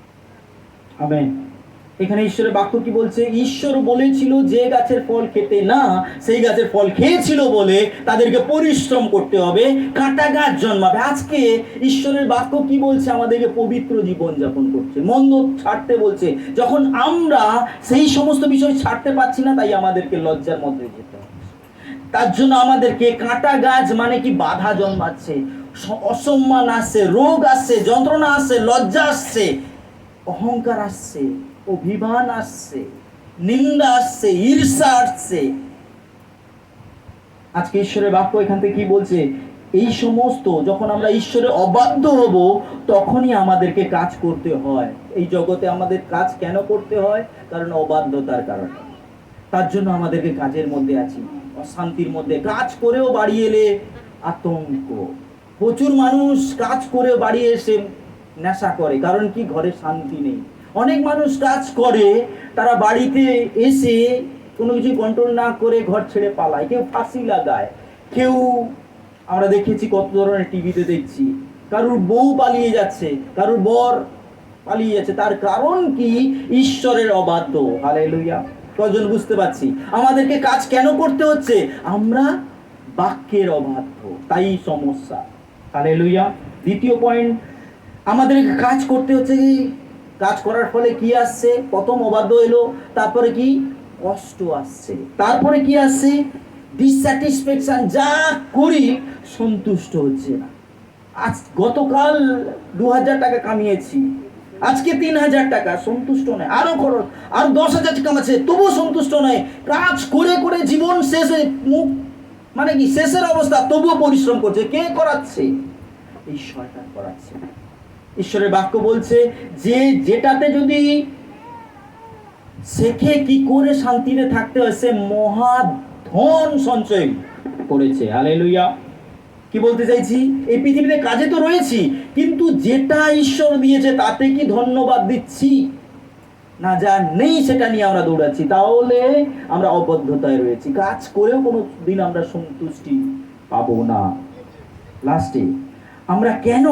আমেন। এখানে ঈশ্বরের বাক্য কি বলছে? ঈশ্বর বলেছিল যে গাছের ফল খেতে না, সেই গাছের ফল খেয়েছিল বলে তাদেরকে পরিশ্রম করতে হবে, কাঁটা গাছ জন্মাবে। আজকে ঈশ্বরের বাক্য কি বলছে? আমাদেরকে পবিত্র জীবন যাপন করছে, মন্দ ছাড়তে বলছে। যখন আমরা সেই সমস্ত বিষয় ছাড়তে পারছি না, তাই আমাদেরকে লজ্জার মধ্যে যেতে হবে। তার জন্য আমাদেরকে কাঁটা গাছ মানে কি? বাধা জন্মাচ্ছে, অসম্মান আসছে, রোগ আসছে, যন্ত্রণা আসছে, লজ্জা আসছে, অহংকার আসছে, অভিমান আসছে, নিন্দা আসছে, ঈর্ষা আসছে। আজকে ঈশ্বরের বাক্য এখান থেকে কি বলছে? এই সমস্ত যখন আমরা ঈশ্বরের অবাধ্য হব, তখনই আমাদেরকে কাজ করতে হয়। এই জগতে আমাদের কাজ কেন করতে হয়? কারণ অবাধ্যতার কারণে। তার জন্য আমাদেরকে কাজের মধ্যে আছি, অশান্তির মধ্যে। কাজ করেও বাড়ি এলে আতঙ্ক। প্রচুর মানুষ কাজ করে বাড়ি এসে নেশা করে, কারণ কি? ঘরে শান্তি নেই। অনেক মানুষ কাজ করে, তারা বাড়িতে এসে কোনো কিছু কন্ট্রোল না করে ঘর ছেড়ে পালায়, কেউ ফাঁসি লাগায়, কেউ আমরা দেখেছি কত ধরনের টিভিতে দেখছি, কারুর বউ পালিয়ে যাচ্ছে, কারুর বর পালিয়ে যাচ্ছে। তার কারণ কি? ঈশ্বরের অবাধ্য। হালেলুয়া। কজন বুঝতে পারছি আমাদেরকে কাজ কেন করতে হচ্ছে? আমরা বাক্যের অবাধ্য, তাই সমস্যা। হালেলুয়া। দ্বিতীয় পয়েন্ট, আমাদেরকে কাজ করতে হচ্ছে। কি কাজ করার ফলে কি আসছে? প্রথম অবাধ্য এলো, তারপরে কি? কষ্ট আসছে, তারপরে কি আসছে? ডিসস্যাটিসফ্যাকশন। যা করি সন্তুষ্ট হচ্ছে না। আজ গতকাল 2000 টাকা কামিয়েছি, আজকে 3000 টাকা, সন্তুষ্ট নয়। আরো খরচ, আর 10,000 কামাচ্ছে, তবুও সন্তুষ্ট নয়। কাজ করে করে জীবন শেষে মুখ মানে কি? শেষের অবস্থা, তবুও পরিশ্রম করছে। কে করাচ্ছে? এই শয়তান করাচ্ছে। ঈশ্বরের বাক্য বলছে যে যেটাতে যদি শেখে কি করে শান্তিতে থাকতে হয়, সে মহা ধন সঞ্চয় করেছে। হালেলুয়া। কি বলতে চাইছি, এই পৃথিবীতে কাজে তো রয়েছি, কিন্তু যেটা ঈশ্বর দিয়েছে তাতে কি ধন্যবাদ দিচ্ছি না, যা নেই সেটা নিয়ে আমরা দৌড়াচ্ছি, তাহলে আমরা অবদ্ধতায় রয়েছি, কাজ করেও কোনো দিন আমরা সন্তুষ্টি পাবো না। লাস্টে আমরা কেন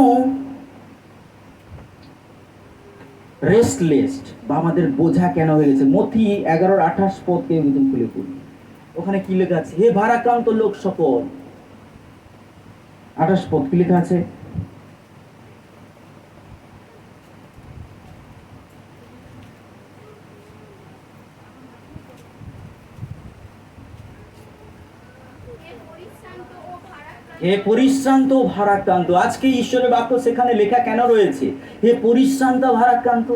রেস্টলেস বা আমাদের বোঝা কেন হয়ে গেছে? মথি 11:28 পদকে খুলে পড়ি, ওখানে কি লেখা আছে? হে ভারাক্রান্ত লোক সকল, 28 পদ কি লেখা আছে? হে পরিশ্রান্ত ভারাক্রান্ত। আজকে ঈশ্বরের বাক্য সেখানে লেখা কেন রয়েছে হে পরিশ্রান্ত ভারাক্রান্ত?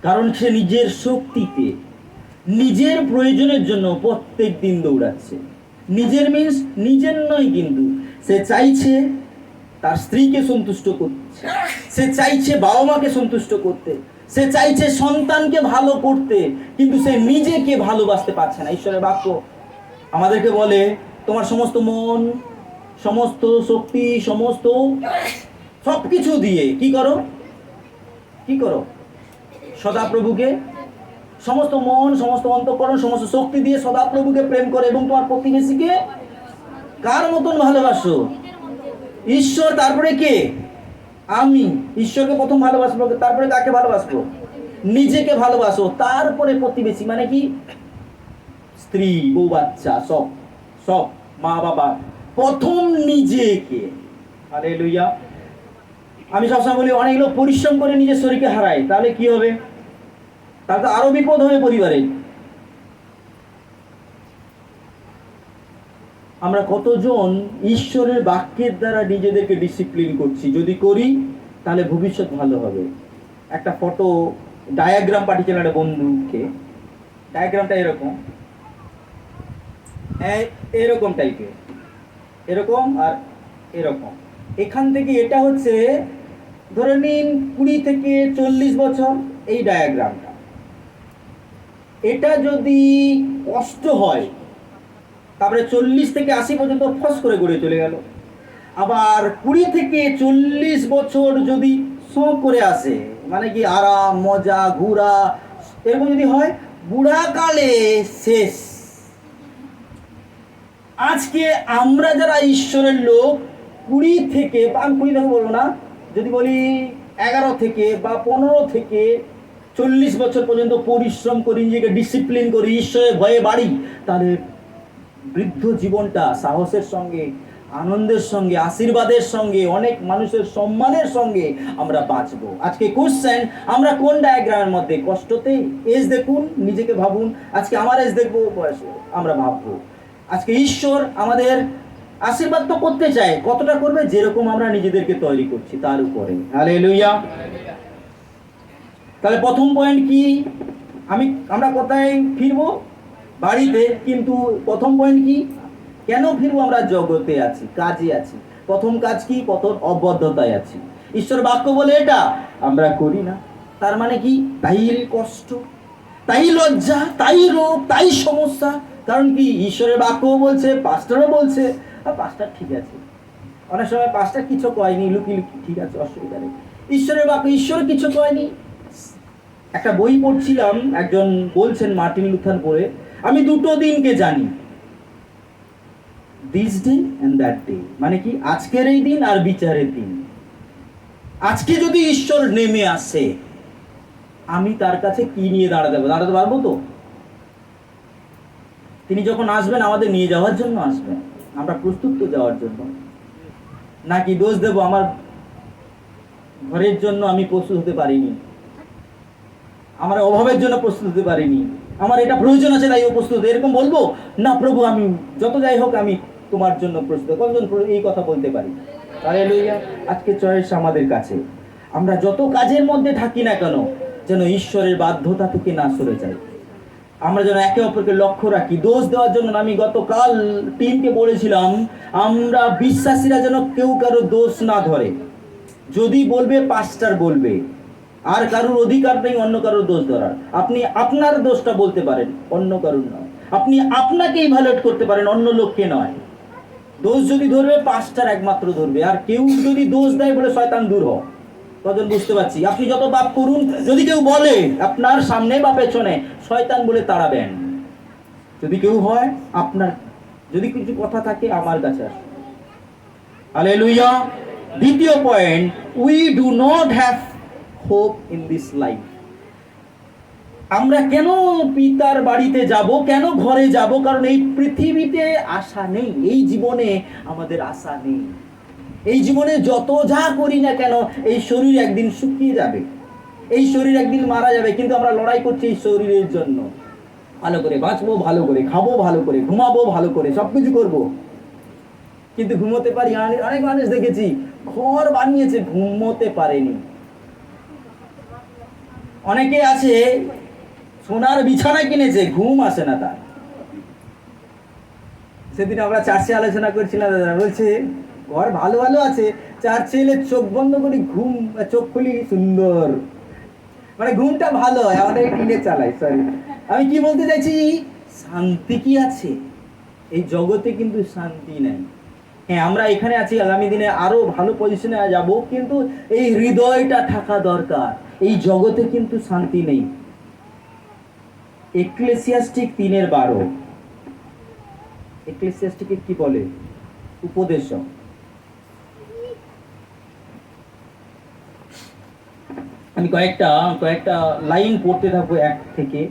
কারণ সে নিজের শক্তিতে, নিজের প্রয়োজনের জন্য প্রত্যেক দিন দৌড়াচ্ছে। নিজের মিন্স নিজের নয়, কিন্তু সে চাইছে তার স্ত্রীকে সন্তুষ্ট করতে, সে চাইছে বাবা মাকে সন্তুষ্ট করতে, সে চাইছে সন্তানকে ভালো করতে, কিন্তু সে নিজেকে ভালোবাসতে পারছে না। ঈশ্বরের বাক্য আমাদেরকে বলে তোমার সমস্ত মন, সমস্ত শক্তি, সমস্ত সবকিছু দিয়ে কি করো, কি করো? সদাপ্রভুকে, সমস্ত মন, সমস্ত অন্তঃকরণ, সমস্ত শক্তি দিয়ে সদাপ্রভুকে প্রেম করে এবং তোমার প্রতিবেশীকে কার মতন ভালোবাসো? ঈশ্বর, তারপরে কে? আমি। ঈশ্বরকে প্রথম ভালোবাসবো, তারপরে কাকে ভালোবাসবো? নিজেকে ভালোবাসো, তারপরে প্রতিবেশী, মানে কি? স্ত্রী, বউ, বাচ্চা, সব সব মা বাবা, প্রথম নিজেকে। হালেলুয়া। আমি সবসময় বলি অনেক লোক পরিশ্রম করে নিজের শরীরকে হারায়, তাহলে কি হবে? তাহলে তো আরো বিপদ হবে পরিবারে। আমরা কতজন ঈশ্বরের বাক্যের দ্বারা নিজেদেরকে ডিসিপ্লিন করছি? যদি করি তাহলে ভবিষ্যৎ ভালো হবে। একটা ফটো ডায়াগ্রাম পাঠিয়েছিলেন একটা বন্ধুকে। ডায়াগ্রামটা এরকম, এরকম টাইপের, এরকম আর এরকম। এখান থেকে এটা হচ্ছে ধরে নিন 20 থেকে 40 বছর এই ডায়াগ্রামটা। এটা যদি কষ্ট হয় তারপরে 40 থেকে 80 পর্যন্ত ফস করে গড়ে চলে গেল। আবার 20 থেকে 40 বছর যদি শখ করে আসে, মানে কি আরাম, মজা, ঘোরা, এরকম যদি হয়, বুড়াকালে শেষ। আজকে আমরা যারা ঈশ্বরের লোক 20 থেকে, আমি 20 থেকে বলবো না, যদি বলি 11 থেকে বা 15 থেকে 40 বছর পর্যন্ত পরিশ্রম করি, নিজেকে ডিসিপ্লিন করি, ঈশ্বরের ভয়ে বাড়ি, তাহলে বৃদ্ধ জীবনটা সাহসের সঙ্গে, আনন্দের সঙ্গে, আশীর্বাদের সঙ্গে, অনেক মানুষের সম্মানের সঙ্গে আমরা বাঁচবো। আজকে কোশ্চেন, আমরা কোন ডায়াগ্রামের মধ্যে? কষ্টতে? এজ দেখুন, নিজেকে ভাবুন। আজকে আমার এজ দেখবো, বয়স আমরা ভাববো। আজকে ঈশ্বর আমাদের আশীর্বাদ তো করতে চায়, কতটা করবে? যেরকম আমরা নিজেদেরকে তৈরি করছি তার উপরে। হালেলুয়া। তাহলে প্রথম পয়েন্ট কি? আমরা কোথায় ফিরবো? বাড়িতে। কিন্তু প্রথম পয়েন্ট কি? কেন ফিরবো? আমরা জগতে আছি, কাজে আছি। প্রথম কাজ কি? প্রথম অবদ্ধতায় আছি। ঈশ্বর বাক্য বলে এটা আমরা করি না, তার মানে কি? তাই কষ্ট, তাই লজ্জা, তাই রোগ, তাই সমস্যা। কারণ কি? ঈশ্বরের বাক্য বলছে, পাস্টারও বলছে, আর পাস্টার ঠিক আছে, অনেক সময় পাস্টার কিছু কয়নি, লুকি লুকি ঠিক আছে, অসুবিধা নেই। ঈশ্বরের বাক্য, ঈশ্বর কিছু কয়নি। একটা বই পড়ছিলাম, একজন বলছেন, মার্টিন লুথার পড়ে, আমি দুটো দিনকে জানি, this day and that day. মানে কি? আজকের এই দিন আর বিচারের দিন। আজকে যদি ঈশ্বর নেমে আসে, আমি তার কাছে কি নিয়ে দাঁড়াতে পারবো তো? তিনি যখন আসবেন আমাদের নিয়ে যাওয়ার জন্য আসবেন, আমরা প্রস্তুত তো যাওয়ার জন্য, নাকি দোষ দেব আমার ঘরের জন্য আমি প্রস্তুত হতে পারিনি, আমার অভাবের জন্য প্রস্তুত হতে পারিনি, আমার এটা প্রয়োজন আছে তাই ও প্রস্তুত, এরকম বলবো না? প্রভু আমি যত যাই হোক আমি তোমার জন্য প্রস্তুত। কতজন এই কথা বলতে পারি? হালেলুয়া। আজকে চয়েস আমাদের কাছে। আমরা যত কাজের মধ্যে থাকি না কেন, যেন ঈশ্বরের বাধ্যতা থেকে না সরে যাই। আমরা যেন একে অপরকে লক্ষ্য রাখি, দোষ দেওয়ার জন্য। আমি গতকাল টিমকে বলেছিলাম, আমরা বিশ্বাসীরা যেন কেউ কারো দোষ না ধরে। যদি বলবে পাস্টার বলবে, আর কারোর অধিকার নেই অন্য কারোর দোষ ধরার। আপনি আপনার দোষটা বলতে পারেন, অন্য কারোর নয়। আপনি আপনাকে ইভালুয়েট করতে পারেন, অন্য লোককে নয়। দোষ যদি ধরবে পাঁচটার একমাত্র ধরবে, আর কেউ যদি দোষ দেয় বলে শয়তান দূর হ। কজন বুঝতে পারছি? আপনি যত পাপ করুন, যদি কেউ বলে আপনার সামনে বা পেছনে, শয়তান বলে তাড়াবেন। যদি কেউ হয় আপনার, যদি কিছু কথা থাকে আমার কাছে আসুন। হালেলুয়া। দ্বিতীয় point, we do not have hope in this life. আমরা কেন পিতার বাড়িতে যাব, কেন ঘরে যাব? কারণ এই পৃথিবীতে আশা নেই, এই জীবনে আমাদের আশা নেই। এই জীবনে যত যা করি না কেন, এই শরীর একদিন শুকিয়ে যাবে, এই শরীর একদিন মারা যাবে, কিন্তু আমরা লড়াই করছি এই শরীরের জন্য। ভালো করে বাঁচবো, ভালো করে খাবো, ভালো করে ঘুমাবো, ভালো করে সবকিছু করবো, কিন্তু ঘুমোতে পারি? অনেক মানুষ দেখেছি ঘর বানিয়েছে, ঘুমোতে পারেনি। অনেকে আছে সোনার বিছানা কিনেছে, ঘুম আসে না তার। সেদিন আমরা চার্চে আলোচনা করছিলাম, দাদা বলছে ঘর ভালো ভালো আছে, চার্চে এলে চোখ বন্ধ করি, ঘুম চোখ খুলি, সুন্দর, মানে ঘুমটা ভালো হয়। আমাদের কিনে চালাই, সরি, আমি কি বলতে চাইছি, শান্তি কি আছে? এই জগতে কিন্তু শান্তি নাই। হ্যাঁ, আমরা এখানে আছি, আগামী দিনে আরো ভালো পজিশনে যাব, কিন্তু এই হৃদয়টা থাকা দরকার। এই জগতে কিন্তু শান্তি নেই। এক্লেসিয়াস্টিক 3:12, এক্লেসিয়াস্টিকে কি বলে? উপদেশ। আমি কয়েকটা লাইন পড়তে থাকবো এক থেকে।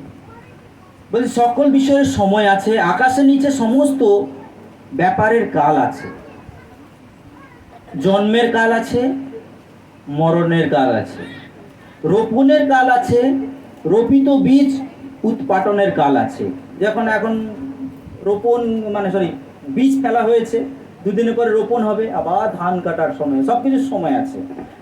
বলছি, সকল বিষয়ের সময় আছে, আকাশের নিচে সমস্ত ব্যাপারের কাল আছে। জন্মের কাল আছে, মরণের কাল আছে, রোপণের কাল আছে, রোপিত বীজ উৎপাটনের কাল আছে। যখন এখন রোপণ বীজ ফেলা হয়েছে, দুদিনের পরে রোপণ হবে, আবার ধান কাটার সময়, সবকিছুর সময় আছে।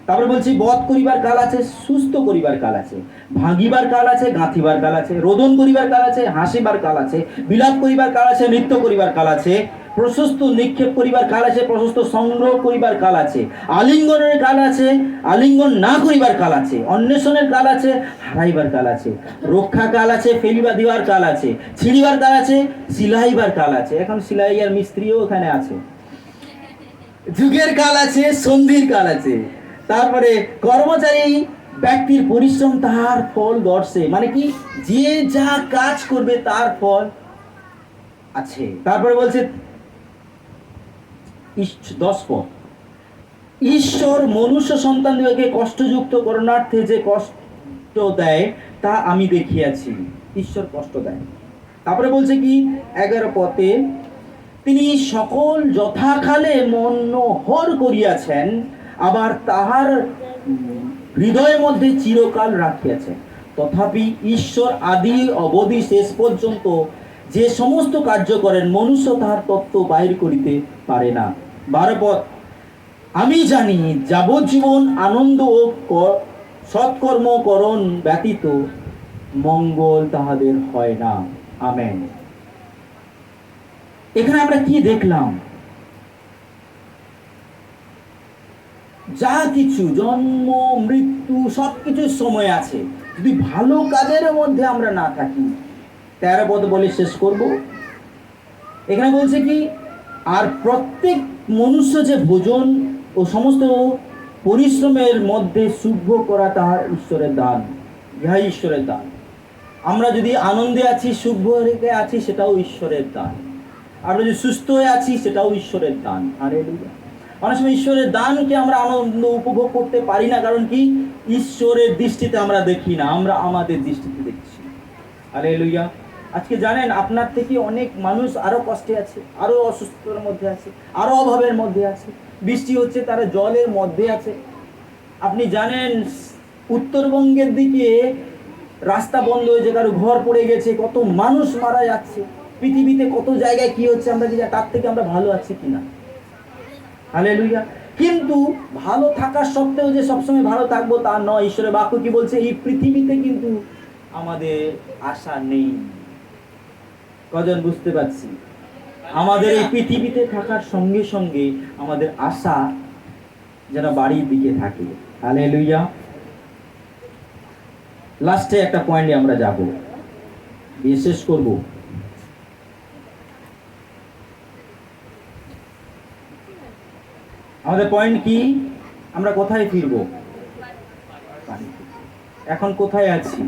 তারপরে বলছি, বধ করিবার কাল আছে, সুস্থ করিবার কাল আছে, ভাঙিবার কাল আছে, গাঁথিবার কাল আছে, রোদন করিবার কাল আছে, হাসিবার কাল আছে, বিলাপ করিবার কাল আছে, নৃত্য করিবার কাল আছে, প্রশস্ত নিক্ষেপ করিবার কাল আছে, প্রশস্ত সংগ্রহ করিবার কাল আছে, আলিঙ্গনের কাল আছে, আলিঙ্গন না করিবার কাল আছে, অন্বেষণের কাল আছে, হারাইবার কাল আছে, রক্ষা কাল আছে, ফেলিবা দিবার কাল আছে, ছিঁড়িবার কাল আছে, সিলাইবার কাল আছে। এখন সিলাই আর মিস্ত্রিও এখানে আছে। যুগের কাল আছে, সন্ধির কাল আছে। তারপরে কর্মচারী ব্যক্তির পরিশ্রম তাহার ফল দর্শে, মানে কি, যে যা কাজ করবে তার ফল আছে। তারপরে বলছে 10 পদ, ঈশ্বর মনুষ্য সন্তানদেরকে কষ্টযুক্ত করণার্থে যে কষ্ট দেয় তা আমি দেখিয়াছি। ঈশ্বর কষ্ট দেয়। তারপরে বলছে কি 11 পদে, তিনি সকল যথাকালে মনোহর করিয়াছেন, আবার তাহার হৃদয়ের মধ্যে চিরকাল রাখিয়াছেন। তথাপি ঈশ্বর আদি অবধি শেষ পর্যন্ত যে সমস্ত কার্য করেন, মনুষ্য তাহার তত্ত্ব বাহির করিতে পারে না। 12 পদ, আমি জানি যাবজ্জীবন আনন্দ ও সৎকর্মকরণ ব্যতীত মঙ্গল তাহাদের হয় না। আমেন। এখানে আমরা কি দেখলাম? যা কিছু, জন্ম মৃত্যু সবকিছুর সময় আছে, যদি ভালো কাজের মধ্যে আমরা না থাকি। 13 পদ বলে শেষ করব। এখানে বলছে কি, আর প্রত্যেক মনুষ্য যে ভোজন ও সমস্ত পরিশ্রমের মধ্যে শুভ করা তাহার ঈশ্বরের দান। ইহাই ঈশ্বরের দান। আমরা যদি আনন্দে আছি, শুভ রেখে আছি, সেটাও ঈশ্বরের দান। আমরা যদি সুস্থ হয়ে আছি, সেটাও ঈশ্বরের দান। হালেলুয়া। অনেক সময় ঈশ্বরের দানকে আমরা আনন্দ উপভোগ করতে পারি না, কারণ কি, ঈশ্বরের দৃষ্টিতে আমরা দেখি না, আমরা আমাদের দৃষ্টিতে দেখছি। হালেলুয়া। আজকে জানেন, আপনার থেকে অনেক মানুষ আরো কষ্টে আছে, আরো অসুস্থতার মধ্যে আছে, আরো অভাবের মধ্যে আছে। বৃষ্টি হচ্ছে, তারা জলের মধ্যে আছে। আপনি জানেন, উত্তরবঙ্গের দিকে রাস্তা বন্ধ হয়েছে, কারো ঘর পড়ে গেছে, কত মানুষ মারা যাচ্ছে। পৃথিবীতে কত জায়গায় কি হচ্ছে, আমরা কি তার থেকে আমরা ভালো আছি কিনা? হালেলুয়া। কিন্তু ভালো থাকার সত্ত্বেও যে সবসময় ভালো থাকবো তা নয়। ঈশ্বরের বাক্য কি বলছে? এই পৃথিবীতে কিন্তু আমাদের আশা নেই। কজন বুঝতে পারছি? আমাদের এই পৃথিবীতে থাকার সঙ্গে সঙ্গে আমাদের আশা যেন বাড়ির দিকে থাকে। হালেলুয়া। লাস্টে একটা পয়েন্টে আমরা যাব, বিশেষ করব। আমাদের পয়েন্ট কি? আমরা কোথায় ফিরবো? এখন কোথায় আছি?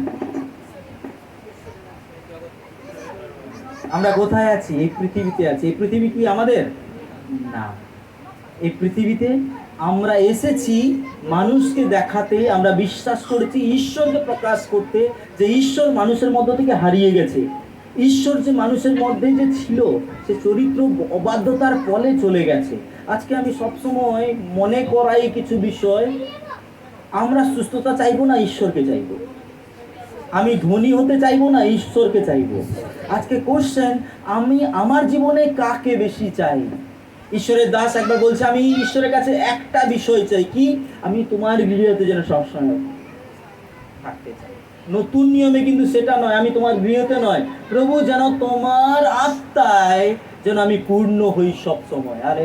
আমরা কোথায় আছি? এই পৃথিবীতে আছি। এই পৃথিবী কি আমাদের? না। এই পৃথিবীতে আমরা এসেছি মানুষকে দেখাতে, আমরা বিশ্বাস করেছি ঈশ্বরকে প্রকাশ করতে, যে ঈশ্বর মানুষের মধ্য থেকে হারিয়ে গেছে। ঈশ্বর যে মানুষের মধ্যে যে ছিল, সে চরিত্র অবাধ্যতার ফলে চলে গেছে। আজকে আমি সবসময় মনে করাই কিছু বিষয়, আমরা সুস্থতা চাইবো না ঈশ্বরকে চাইবো, আমি ধনী হতে চাইবো না ঈশ্বরকে চাইবো। আজকে কোশ্চেন, আমি আমার জীবনে কাকে বেশি চাই? ঈশ্বরের দাস একবার বলছে, আমি ঈশ্বরের কাছে একটা বিষয় চাই, কি? আমি তোমার গৃহতে যেন সবসময় থাকতে চাই। নতুন নিয়মে কিন্তু সেটা নয়, আমি তোমার গৃহতে নয়, প্রভু যেন তোমার আত্মায় যেন আমি পূর্ণ হই সব সময়। আরে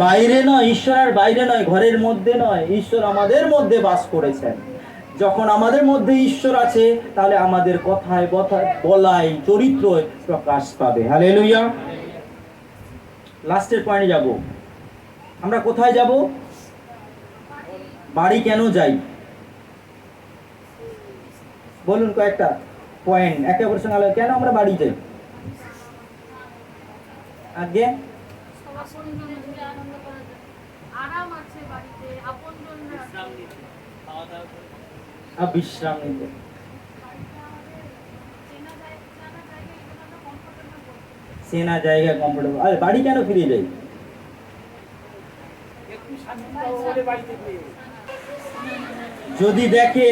বাইরে নয়, ঈশ্বর আর বাইরে নয়, ঘরের মধ্যে নয়, ঈশ্বর আমাদের মধ্যে বাস করেছেন। যখন আমাদের মধ্যে ঈশ্বর আছে, তাহলে আমাদের কথায় বলাই চরিত্র প্রকাশ পাবে। হালেলুয়া। লাস্টের পয়েন্টে যাব। আমরা কোথায় যাব? বাড়ি কেন যাই? বলুন কয়েকটা পয়েন্ট একে অপরের সঙ্গে আলোচনা। কেন আমরা বাড়ি যাই? আগে সবার সঙ্গে মিলে আনন্দ করা যায়, আরাম আছে বাড়িতে, আপনজনরা আছে। বিশ্রাম নিতে। চেনা জায়গা কমফোর্টেবল। আরে বাড়ি কেন ফিরে যাই? যদি দেখে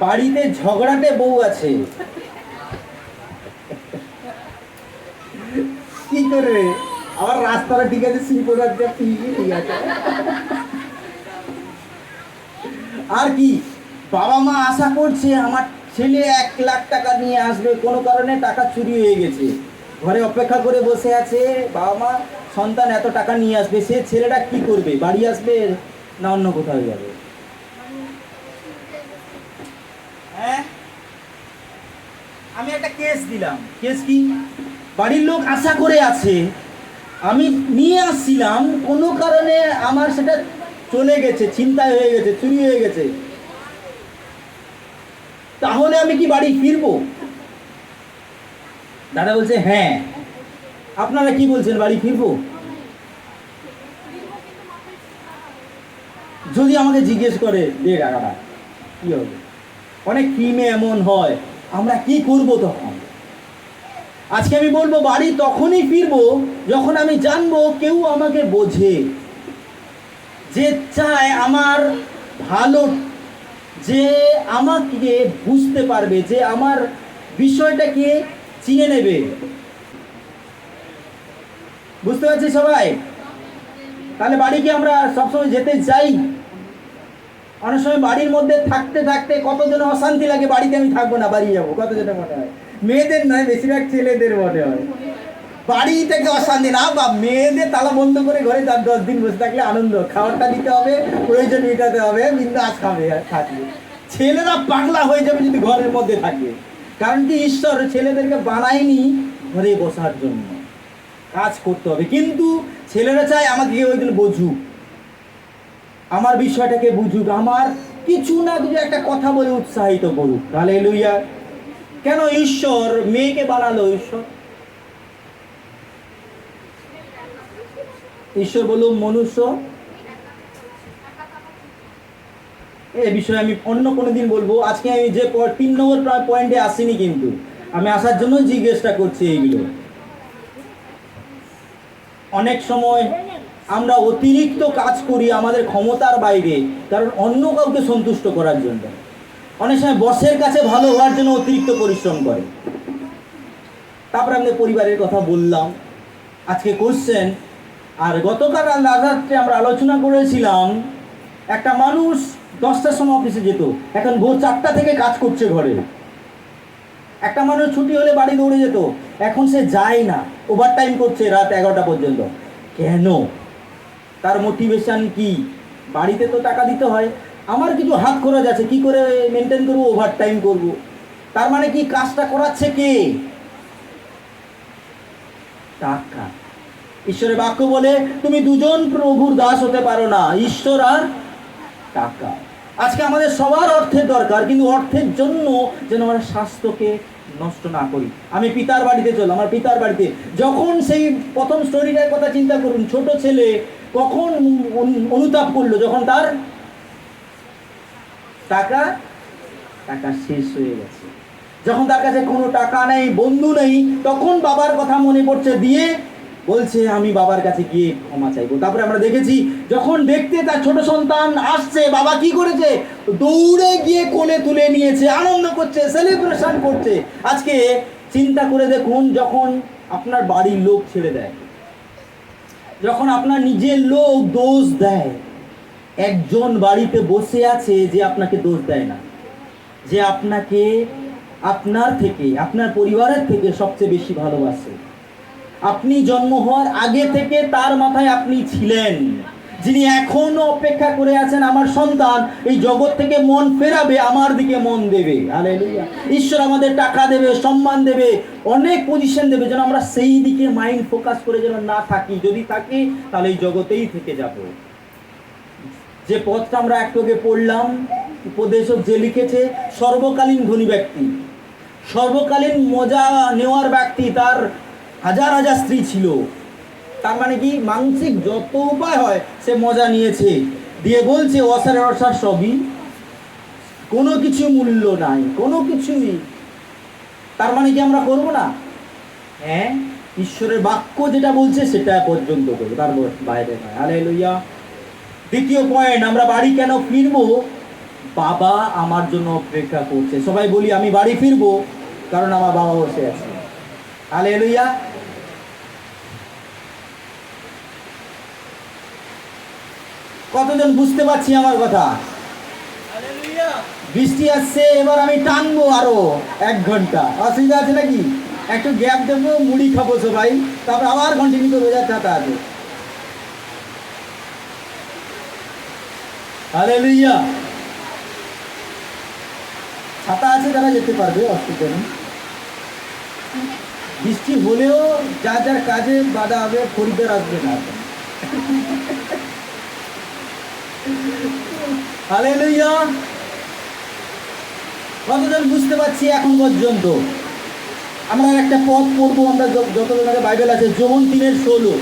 বাড়িতে ঝগড়াটে বউ আছে, কি করবে? আমার রাস্তাটা ঠিক আছে, শিল্পরাজ্যা ঠিক আছে। আর কি, বাবা মা আশা করছে আমার ছেলে 1,00,000 টাকা নিয়ে আসবে, কোনো কারণে টাকা চুরি হয়ে গেছে, ঘরে অপেক্ষা করে বসে আছে। বাবা মা, সন্তান এত টাকা নিয়ে আসবে, সে ছেলেটা কি করবে? বাড়ি আসবে না অন্য কোথাও যাবে? হ্যাঁ, আমি একটা কেস দিলাম। কেস কি? বাড়ির লোক আশা করে আছে, আমি নিয়ে আসছিলাম, কোনো কারণে আমার সেটা চলে গেছে, ছিনতাই হয়ে গেছে, চুরি হয়ে গেছে, তাহলে আমি কি বাড়ি ফিরবো? দাদা বলছে হ্যাঁ। আপনারা কি বলছেন, বাড়ি ফিরবো? যদি আমাকে জিজ্ঞেস করে দে টাকাটা, কি হবে? অনেক ফিল্মে এমন হয়, আমরা কি করব তখন? আজকে আমি বলবো, বাড়ি তখনই ফিরবো যখন আমি জানবো কেউ আমাকে বোঝে, যে চায় আমার ভালো, যে আমাকে বুঝতে পারবে, যে আমার বিষয়টাকে চিনে নেবে। বুঝতে পারছি সবাই? তাহলে বাড়ি কি আমরা সবসময় যেতে চাই? অনেক সময় বাড়ির মধ্যে থাকতে থাকতে কতজন অশান্তি লাগে, বাড়িতে আমি থাকবো না, বাড়ি যাবো, কতজনের মনে হয়? মেয়েদের নয়, বেশিরভাগ ছেলেদের মনে হয় বাড়ি থেকে অশান্তি। না, বা মেয়েদের তালা বন্ধ করে ঘরে 10 দিন বসে থাকলে আনন্দ, খাবারটা দিতে হবে, প্রয়োজন মেটাতে হবে, বিন্দাস খাবে আর থাকবে। ছেলেরা পাগলা হয়ে যাবে যদি ঘরের মধ্যে থাকে। কারণ কি, ঈশ্বর ছেলেদেরকে বানায়নি ঘরে বসার জন্য, কাজ করতে হবে। কিন্তু ছেলেরা চায় আমাকে ওই দিন বুঝুক, আমার বিষয়টাকে বুঝুক, আমার কিছু না কিছু একটা কথা বলে উৎসাহিত করুক। হালেলুয়া। কেন ঈশ্বর মেয়েকে বানালো? ঈশ্বর বলুন মনুষ্য, এ বিষয়ে আমি অন্য কোনো দিন বলবো। আজকে আমি যে 3 নম্বর পয়েন্টে আসিনি, কিন্তু আমি আসার জন্য জিজ্ঞেসটা করছি এইগুলো। অনেক সময় আমরা অতিরিক্ত কাজ করি আমাদের ক্ষমতার বাইরে, কারণ অন্য কাউকে সন্তুষ্ট করার জন্য। অনেক সময় বসের কাছে ভালো হওয়ার জন্য অতিরিক্ত পরিশ্রম করে। তারপরে আমাদের পরিবারের কথা বললাম। আজকে কোশ্চেন, আর গতকাল রাত্রে আমরা আলোচনা করেছিলাম, একটা মানুষ 10টার সময় অফিসে যেত, এখন ভোর 4টা থেকে কাজ করছে ঘরে। একটা মানুষ ছুটি হলে বাড়ি দৌড়ে যেত, এখন সে যায় না, ওভারটাইম করছে রাত 11টা পর্যন্ত। কেন? তার মোটিভেশন কি? বাড়িতে তো টাকা দিতে হয়, আমার কিছু হাত খরচ আছে, কি করে মেনটেন করবো, ওভারটাইম করবো। তার মানে কি, কাজটা করাচ্ছে কে? টাকা। ঈশ্বরের বাক্য বলে তুমি দুজন প্রভুর দাস হতে পারো না, ঈশ্বর আর টাকা। আজকে আমাদের সবার অর্থের দরকার, কিন্তু অর্থের জন্য যেন আমরা স্বাস্থ্যকে নষ্ট না করি। আমি পিতার বাড়িতে চললাম, আমার পিতার বাড়িতে যখন সেই প্রথম স্টোরিটার কথা চিন্তা করুন, ছোট ছেলে কখন অনুতাপ করলো, যখন তার টাকা শেষ হয়ে গেছে, যখন তার কাছে কোনো টাকা নেই, বন্ধু নেই, তখন বাবার কথা মনে পড়ছে, দিয়ে বলছে আমি বাবার কাছে গিয়ে ক্ষমা চাইবো। তারপরে আমরা দেখেছি যখন দেখতে তার ছোট সন্তান আসছে, বাবা কি করেছে, দৌড়ে গিয়ে কোলে তুলে নিয়েছে, আনন্দ করছে, সেলিব্রেশন করছে। আজকে চিন্তা করে দেখুন, যখন আপনার বাড়ির লোক ছেড়ে দেয়, যখন আপনার নিজের লোক দোষ দেয়, একজন বাড়িতে বসে আছে যে আপনাকে দোষ দেয় না, যে আপনাকে আপনার থেকে, আপনার পরিবারের থেকে সবচেয়ে বেশি ভালোবাসে। আপনি জন্ম হওয়ার আগে থেকে তার মাথায় আপনি ছিলেন, যিনি এখনো অপেক্ষা করে আছেন আমার সন্তান এই জগৎ থেকে মন ফেরাবে, আমার দিকে মন দেবে। হালেলুয়া। ঈশ্বর আমাদের টাকা দেবে, সম্মান দেবে, অনেক পজিশন দেবে, যেন আমরা সেই দিকে মাইন্ড ফোকাস করে যেন না থাকি। যদি থাকি তাহলে এই জগতেই থেকে যাব। যে পথটা আমরা একটু আগে পড়লাম, উপদেশক যে লিখেছে, সর্বকালীন ধনী ব্যক্তি, সর্বকালীন মজা নেওয়ার ব্যক্তি, তার হাজার হাজার স্ত্রী ছিল। তার মানে কি, মানসিক যত উপায় হয় সে মজা নিয়েছে, দিয়ে বলছে অসার অসার সবই, কোনো কিছু মূল্য নাই, কোনো কিছুই। তার মানে কি আমরা করবো না? হ্যাঁ, ঈশ্বরের বাক্য যেটা বলছে সেটা পর্যন্ত করবো, তার বাইরে নয়। হালেলুয়া। দ্বিতীয় পয়েন্ট, আমরা বাড়ি কেন ফিরবো? বাবা আমার জন্য অপেক্ষা করছে। সবাই বলি, আমি বাড়ি ফিরবো কারণ আমার বাবা বসে আছে। হালেলুয়া। কতজন বুঝতে পারছি আমার কথা? বৃষ্টি আসছে, এবার আমি টানবো আরো 1 ঘন্টা, অসুবিধা আছে নাকি? একটু গ্যাপ দেবো, মুড়ি খাবো সবাই, তারপর আবার কন্টিনিউ করবো, যা ছাতা আছে। হালেলুয়া। ছাতা আছে, যারা যেতে পারবে, অসুবিধা নেই। বৃষ্টি হলেও যার যার কাজে বাধা হবে, খরিদ্দার আসবে না। হালেলুয়া। কতজন বুঝতে পারছি এখন পর্যন্ত? আমরা একটা পথ পড়বো, আমরা যতজন আগে বাইবেল আছে, যোহন 3:16।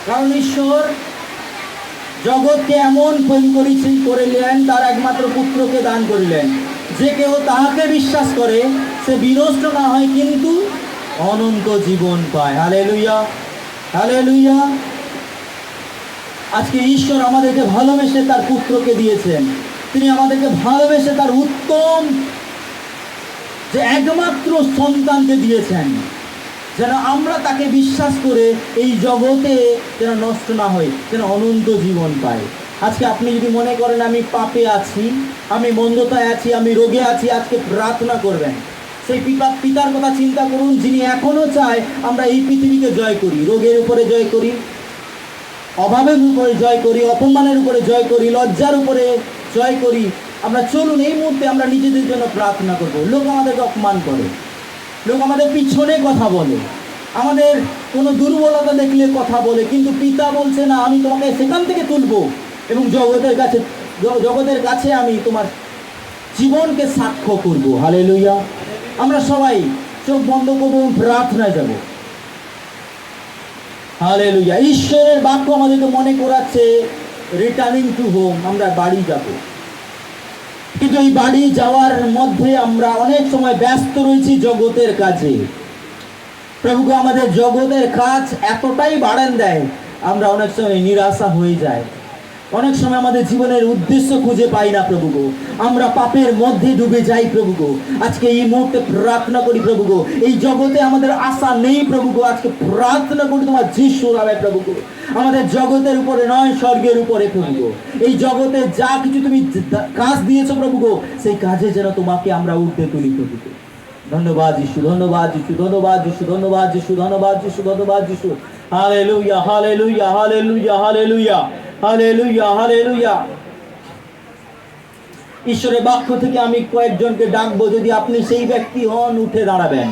কারণ ঈশ্বর জগৎকে এমন প্রেম করিলেন, তার একমাত্র পুত্রকে দান করিলেন, যে কেউ তাহাকে বিশ্বাস করে সে বিনষ্ট না হয়, কিন্তু অনন্ত জীবন পায়। Hallelujah, hallelujah. আজকে ঈশ্বর আমাদেরকে ভালোবেসে তার পুত্রকে দিয়েছেন। তিনি আমাদেরকে ভালোবেসে তার উত্তম যে একমাত্র সন্তানকে দিয়েছেন, যেন আমরা তাকে বিশ্বাস করে এই জগতে যেন নষ্ট না হয়, যেন অনন্ত জীবন পাই। আজকে আপনি যদি মনে করেন আমি পাপে আছি, আমি মন্দতায় আছি, আমি রোগে আছি, আজকে প্রার্থনা করবেন। সেই পিতার কথা চিন্তা করুন, যিনি এখনো চায় আমরা এই পৃথিবীকে জয় করি, রোগের উপরে জয় করি, অভাবের উপরে জয় করি, অপমানের উপরে জয় করি, লজ্জার উপরে জয় করি। আমরা চলুন এই মুহূর্তে আমরা নিজেদের জন্য প্রার্থনা করব। লোক আমাদেরকে অপমান করে, লোক আমাদের পিছনে কথা বলে, আমাদের কোনো দুর্বলতা দেখলে কথা বলে, কিন্তু পিতা বলছে না, আমি তোমাকে সেখান থেকে তুলবো এবং জগতের কাছে আমি তোমার জীবনকে সাক্ষ্য করব। হালেলুয়া। আমরা সবাই চোখ বন্ধ করবো এবং প্রার্থনায় যাব। হালেলুয়া। ঈশ্বরের বাক্য আমাদেরকে মনে করাচ্ছে রিটার্নিং টু হোম, আমরা বাড়ি যাব। কিন্তু এই বাড়ি যাওয়ার মধ্যে আমরা অনেক সময় ব্যস্ত রয়েছি জগতের কাজে। প্রভুকে আমাদের জগতের কাজ এতটাই বাড়ান দেয়, আমরা অনেক সময় নিরাশা হয়ে যাই, অনেক সময় আমাদের জীবনের উদ্দেশ্য খুঁজে পাই না। প্রভুগো, আমরা পাপের মধ্যে ডুবে যাই। প্রভুগো, আজকে এই মুহূর্তে প্রার্থনা করি। প্রভুগো, এই জগতে আমাদের আশা নেই। প্রভুগো, আজকে প্রার্থনা করি তোমার যিশুর নামে। প্রভুগো, আমাদের জগতের উপরে নয়, স্বর্গের উপরে। প্রভুগো, এই জগতে যা কিছু তুমি কাজ দিয়েছো প্রভুগো, সেই কাজে যেন তোমাকে আমরা উঠতে তুলি। প্রভুগো, ধন্যবাদ যিশু, ধন্যবাদ যিশু, ধন্যবাদ যিশু, ধন্যবাদ যিশু, ধন্যবাদ যিশু, ধন্যবাদ যিশু। Hallelujah, hallelujah, hallelujah, hallelujah, hallelujah, hallelujah. ঈশ্বরের বাক্য থেকে আমি কয়েকজনকে ডাকবো, যদি আপনি সেই ব্যক্তি হন, উঠে দাঁড়াবেন।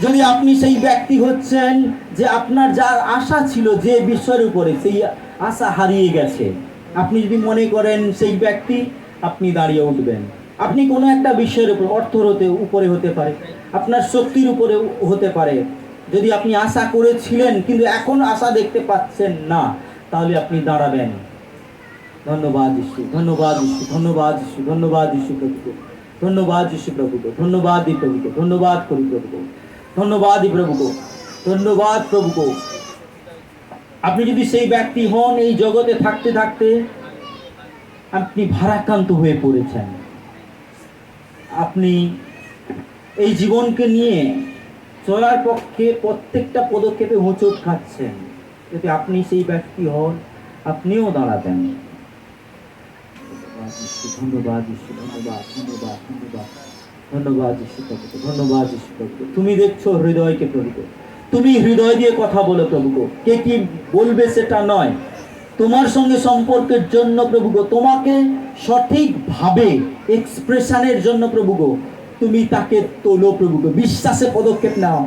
যদি আপনি সেই ব্যক্তি হচ্ছেন যে আপনার যা আশা ছিল যে বিষয়ের উপরে, সেই আশা হারিয়ে গেছে, আপনি যদি মনে করেন সেই ব্যক্তি, আপনি দাঁড়িয়ে উঠবেন। আপনি কোনো একটা বিষয়ের উপর, অর্থর উপরে হতে পারে, আপনার শক্তির উপরে হতে পারে। যদি আপনি আশা করেছিলেন কিন্তু এখন আশা দেখতে পাচ্ছেন না, তাহলে আপনি দাঁড়াবেন। ধন্যবাদ যিশু, ধন্যবাদ যিশু, ধন্যবাদ যিশু, ধন্যবাদ যিশু প্রভুকে, ধন্যবাদ যিশু প্রভুকে, ধন্যবাদ দি প্রভুকে, ধন্যবাদ করি প্রভুকে, ধন্যবাদ দি প্রভুকে, ধন্যবাদ প্রভুকে। আপনি যদি সেই ব্যক্তি হন, এই জগতে থাকতে থাকতে আপনি ভারাক্রান্ত হয়ে পড়েছেন, আপনি এই জীবনকে নিয়ে চলার পক্ষে প্রত্যেকটা পদক্ষেপে হোঁচট খাচ্ছেন, যদি আপনি সেই ব্যক্তি হন, আপনিও দাঁড়াবেন। ধন্যবাদ যিশু, ধন্যবাদ, ধন্যবাদ, ধন্যবাদ, ধন্যবাদ যিশু প্রভুকে, ধন্যবাদ যিশু প্রভুকে। তুমি দেখছো হৃদয়কে প্রভুকে, তুমি হৃদয় দিয়ে কথা বলো প্রভুকে। কে কি বলবে সেটা নয়, তোমার সঙ্গে সম্পর্কের জন্য প্রভুকে, তোমাকে সঠিকভাবে এক্সপ্রেশনের জন্য প্রভুকে তুমি তাকে তোলো প্রভুকে, বিশ্বাসে পদক্ষেপ নাও,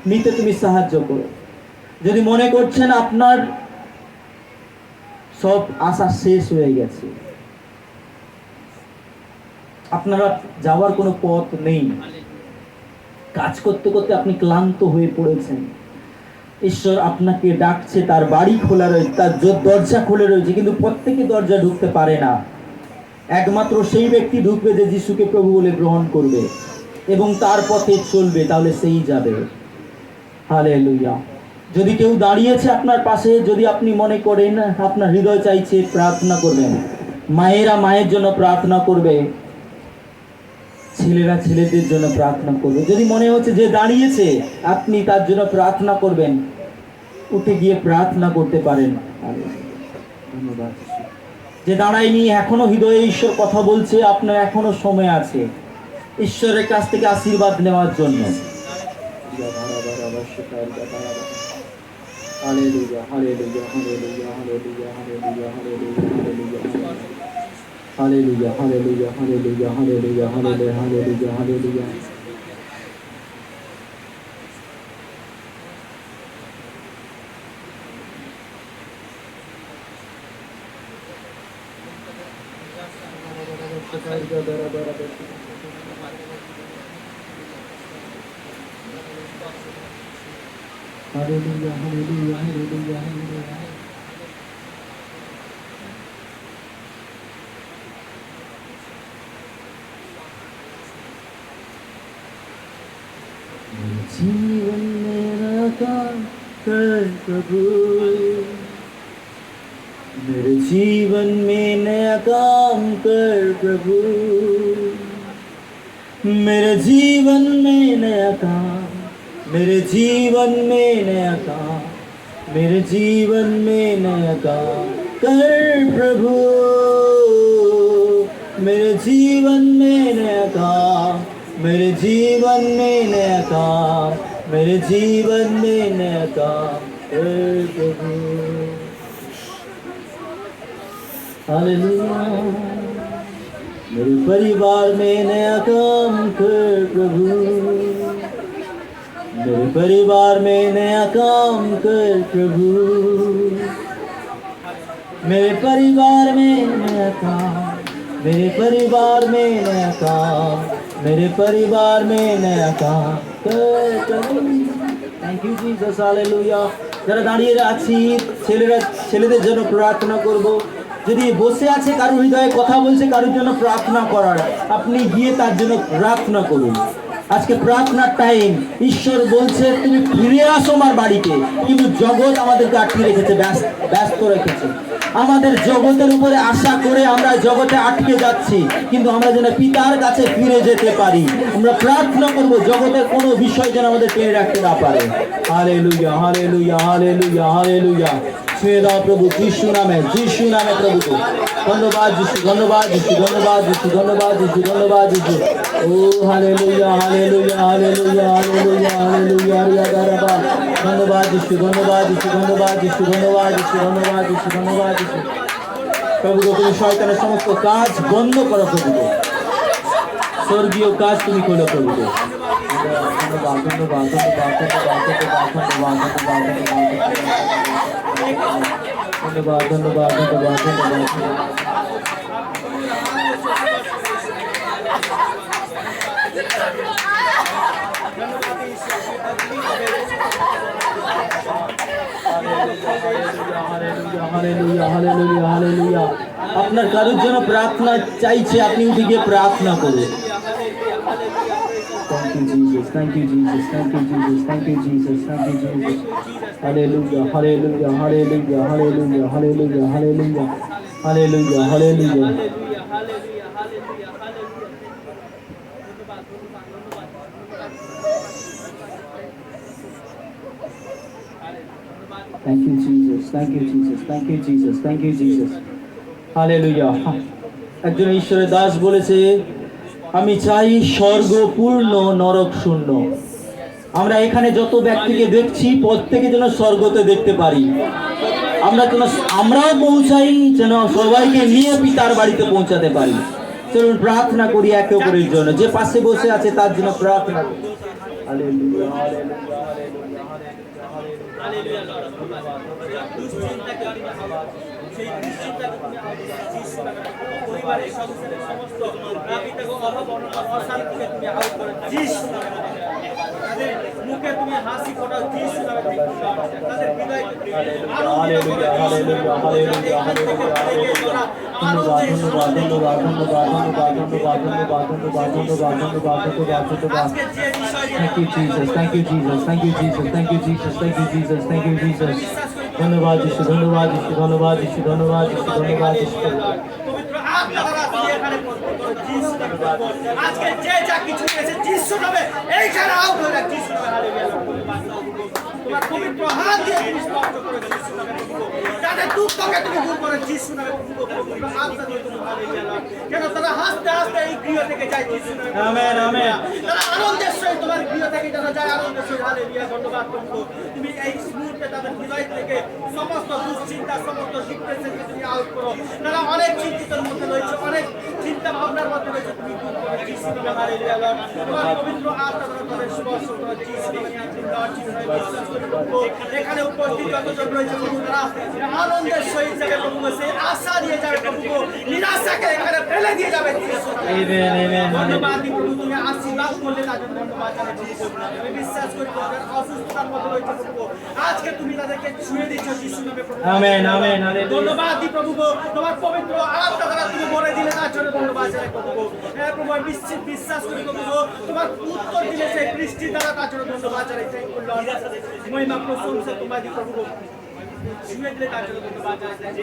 নিতে তুমি সাহায্য করো। যদি মনে করছেন আপনার সব আশা শেষ হয়ে গেছে, আপনারা যাওয়ার কোনো পথ নেই, কাজ করতে করতে আপনি ক্লান্ত হয়ে পড়েছেন, ঈশ্বর আপনাকে ডাকছে, তার বাড়ি খোলা রয়েছে, তার দরজা খুলে রয়েছে, কিন্তু প্রত্যেকে দরজা ঢুকতে পারে না। একমাত্র সেই ব্যক্তি ঢুকবে যে যিশুকে প্রভু বলে গ্রহণ করবে এবং তার পথে চলবে, তাহলে সেই যাবে। হালেলুয়া। যদি কেউ দাঁড়িয়েছে আপনার পাশে, যদি আপনি মনে করেন আপনার হৃদয় চাইছে, প্রার্থনা করবেন। মায়েরা মায়ের জন্য প্রার্থনা করবে, ছেলেরা ছেলেদের জন্য প্রার্থনা করবে। যদি মনে হচ্ছে যে দাঁড়িয়েছে, আপনি তার জন্য প্রার্থনা করবেন, উঠে গিয়ে প্রার্থনা করতে পারেন। ধন্যবাদ। যে দাঁড়ায়নি, এখনো হৃদয়ে ঈশ্বর কথা বলছে, আপনার এখনো সময় আছে ঈশ্বরের কাছ থেকে আশীর্বাদ নেওয়ার জন্য। Hallelujah, hallelujah, hallelujah, hallelujah, hallelujah, hallelujah, hallelujah, hallelujah, hallelujah, hallelujah, hallelujah, hallelujah, hallelujah. Hallelujah, hallelujah, hallelujah, hallelujah. जीवन मेरा काम कर प्रभु, मेरे जीवन में नया काम कर प्रभु, मेरे जीवन में नया काम, मेरे जीवन में नया काम, मेरे जीवन में नया काम कर प्रभु, मेरे जीवन में नया काम, मेरे जीवन में नया काम, मेरे जीवन में नया काम कर प्रभु। हालेलुया। मेरे परिवार में नया काम कर प्रभु, मेरे परिवार में नया काम कर प्रभु, मेरे परिवार में नया काम, मेरे परिवार में नया काम, मेरे परिवार में नया काम कर प्रभु। Thank you Jesus, hallelujah. যারা দাঁড়িয়ে আছি, ছেলেদের জন্য প্রার্থনা করব। যদি বসে আছে, কারোর হৃদয়ে কথা বলছে, কারোর জন্য প্রার্থনা করার, আপনি গিয়ে তার জন্য প্রার্থনা করুন। আজকে প্রার্থনার টাইম। ঈশ্বর বলছে তুমি ফিরে আসো আমার বাড়িতে, কিন্তু জগৎ আমাদেরকে আটকে রেখেছে, ব্যস্ত রেখেছে। আমাদের জগতের উপরে আশা করে আমরা জগতে আটকে যাচ্ছি, কিন্তু আমরা যেন পিতার কাছে ফিরে যেতে পারি। আমরা প্রার্থনা করব জগতের কোনো বিষয় যেন আমাদের টেনে রাখতে না পারে। Hallelujah, hallelujah, hallelujah, hallelujah. ছুঁয়ে দাও প্রভু যিশু নামে, যিশু নামে প্রভুকে। ধন্যবাদ যিশু, ধন্যবাদ যিশু, ধন্যবাদ যিশু, ধন্যবাদ যিশু, ধন্যবাদ যিশু। ও hallelujah, hallelujah, hallelujah, hallelujah, hallelujah, hallelujah. ধন্যবাদ যিশু, ধন্যবাদ যিশু, ধন্যবাদ যিশু, ধন্যবাদ যিশু, ধন্যবাদ যিশু, ধন্যবাদ যিশু। প্রভুকে তুমি শয়তানের সমস্ত কাজ বন্ধ করো প্রভুকে, স্বর্গীয় কাজ তুমি করো প্রভুকে। আপনার কারোর জন্য প্রার্থনা চাইছে, আপনি উঠে গিয়ে প্রার্থনা করুন। Thank you, Jesus. Thank you, Jesus. Thank you, Jesus. Thank you, Jesus. Thank you, Jesus. Hallelujah. Hallelujah. Hallelujah. Hallelujah. Hallelujah. Hallelujah. Hallelujah. Hallelujah. Thank you, Jesus. Thank you, Jesus. Thank you, Jesus. Thank you, Jesus. Hallelujah. একজন ঈশ্বরের দাস বলেছে, আমি চাই স্বর্গ পূর্ণ নরক শূন্য। আমরা এখানে যত ব্যক্তিকে দেখছি প্রত্যেকে যেন স্বর্গতে দেখতে পারি। আমরাও পৌঁছাই, যেন সবাইকে নিয়ে পিতার বাড়িতে পৌঁছাতে পারি। চলুন প্রার্থনা করি একে অপরের জন্য। যে পাশে বসে আছে তার জন্য প্রার্থনা করি। Hallelujah, hallelujah, hallelujah, hallelujah, hallelujah. দুশ্চিন্তাকে সেই দুশ্চিন্তাকে তুমি পরিবারের সংসারের সমস্ত অভাব অশান্তিকে তুমি আউট করে তাদের মুখে তুমি হাসি ফোটাও যিশু নামে, তাদের হৃদয় ধন্যবাদ যিশু, ধন্যবাদ যিশু, ধন্যবাদ যিশু, ধন্যবাদ যিশু, ধন্যবাদ যিশু। আজকে যে যা কিছু এসে যিশু নামে এইখানে আউট হয়ে যাক, যিশু নামে হালেলুয়া। তোমার পবিত্র হাত দিয়ে তুমি স্পর্শ করে যিশু নামে, তাদের দুঃখকে তুমি দূর করে যিশু নামে, পবিত্র আত্মা দিয়ে তুমি হালেলুয়া। যেন তারা হাসতে হাসতে এই গৃহ থেকে যায় যিশু নামে। Amen, amen. তারা আনন্দের সহিত তোমার গৃহ থেকে যেন যায় আনন্দের সহিত। হালেলুয়া। ধন্যবাদ প্রভু, তুমি এই মুহূর্তে তাদের হৃদয় থেকে সমস্ত দুশ্চিন্তা, সমস্ত ডিপ্রেশনকে তুমি আউট করো। তারা অনেক চিন্তিতের মধ্যে রয়েছে, অনেক চিন্তা ভাবনার মধ্যে রয়েছে, তুমি দূর করো যিশু নামে। হালেলুয়া। তোমার পবিত্র আত্মা দ্বারা তাদের স্পর্শ করো যিশু নামে। এখানে উপস্থিত যতজন রয়েছে প্রভু, তারা আনন্দের সহিত যাবে প্রভু, সেই আশা নিয়ে যাবে প্রভু, নিরাশাকে এখানে ফেলে দিয়ে যাবে যিশু নামে। ধন্যবাদ প্রভু, তুমি আশীর্বাদ করলে তার জন্য ধন্যবাদ জানাচ্ছি। আমি বিশ্বাস করি তাদের অসুস্থতার মধ্যে রয়েছে প্রভু, আজকে তুমি তাদেরকে ছুঁয়ে দিচ্ছ যিশু নামে প্রভু। Amen, amen. ধন্যবাদ দি প্রভু, তোমার পবিত্র আত্মা দ্বারা তুমি ভরে দিলে তার জন্য ধন্যবাদ জানাই প্রভু। হ্যাঁ প্রভু, আমি বিশ্বাস করি প্রভু, তোমার উত্তর দিলে সেই বৃষ্টি দ্বারা তার জন্য ধন্যবাদ জানাই। মহিমা প্রশংসা তোমার দি প্রভু, ছুঁয়ে দিলে তার জন্য ধন্যবাদ জানাই।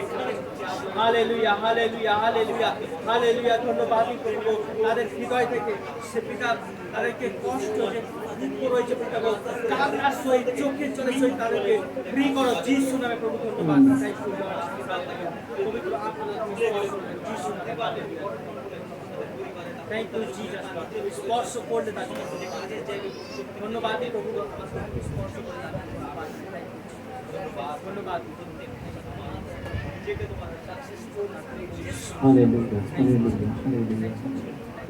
Hallelujah, hallelujah, hallelujah, hallelujah. ধন্যবাদ দি প্রভু, তাদের হৃদয় থেকে সে পিতা তাদেরকে কষ্ট যে দুঃখ রয়েছে পিতা, কান্নার সহিত চোখের জলের সহিত তাদেরকে ফ্রি করো যিশু নামে প্রভু। ধন্যবাদ পবিত্র আত্মা যিশু নামে। থ্যাংক ইউ জিসাস, স্পর্শ করলে তার জন্য ধন্যবাদ প্রভু। স্পর্শ করে ধন্যবাদ।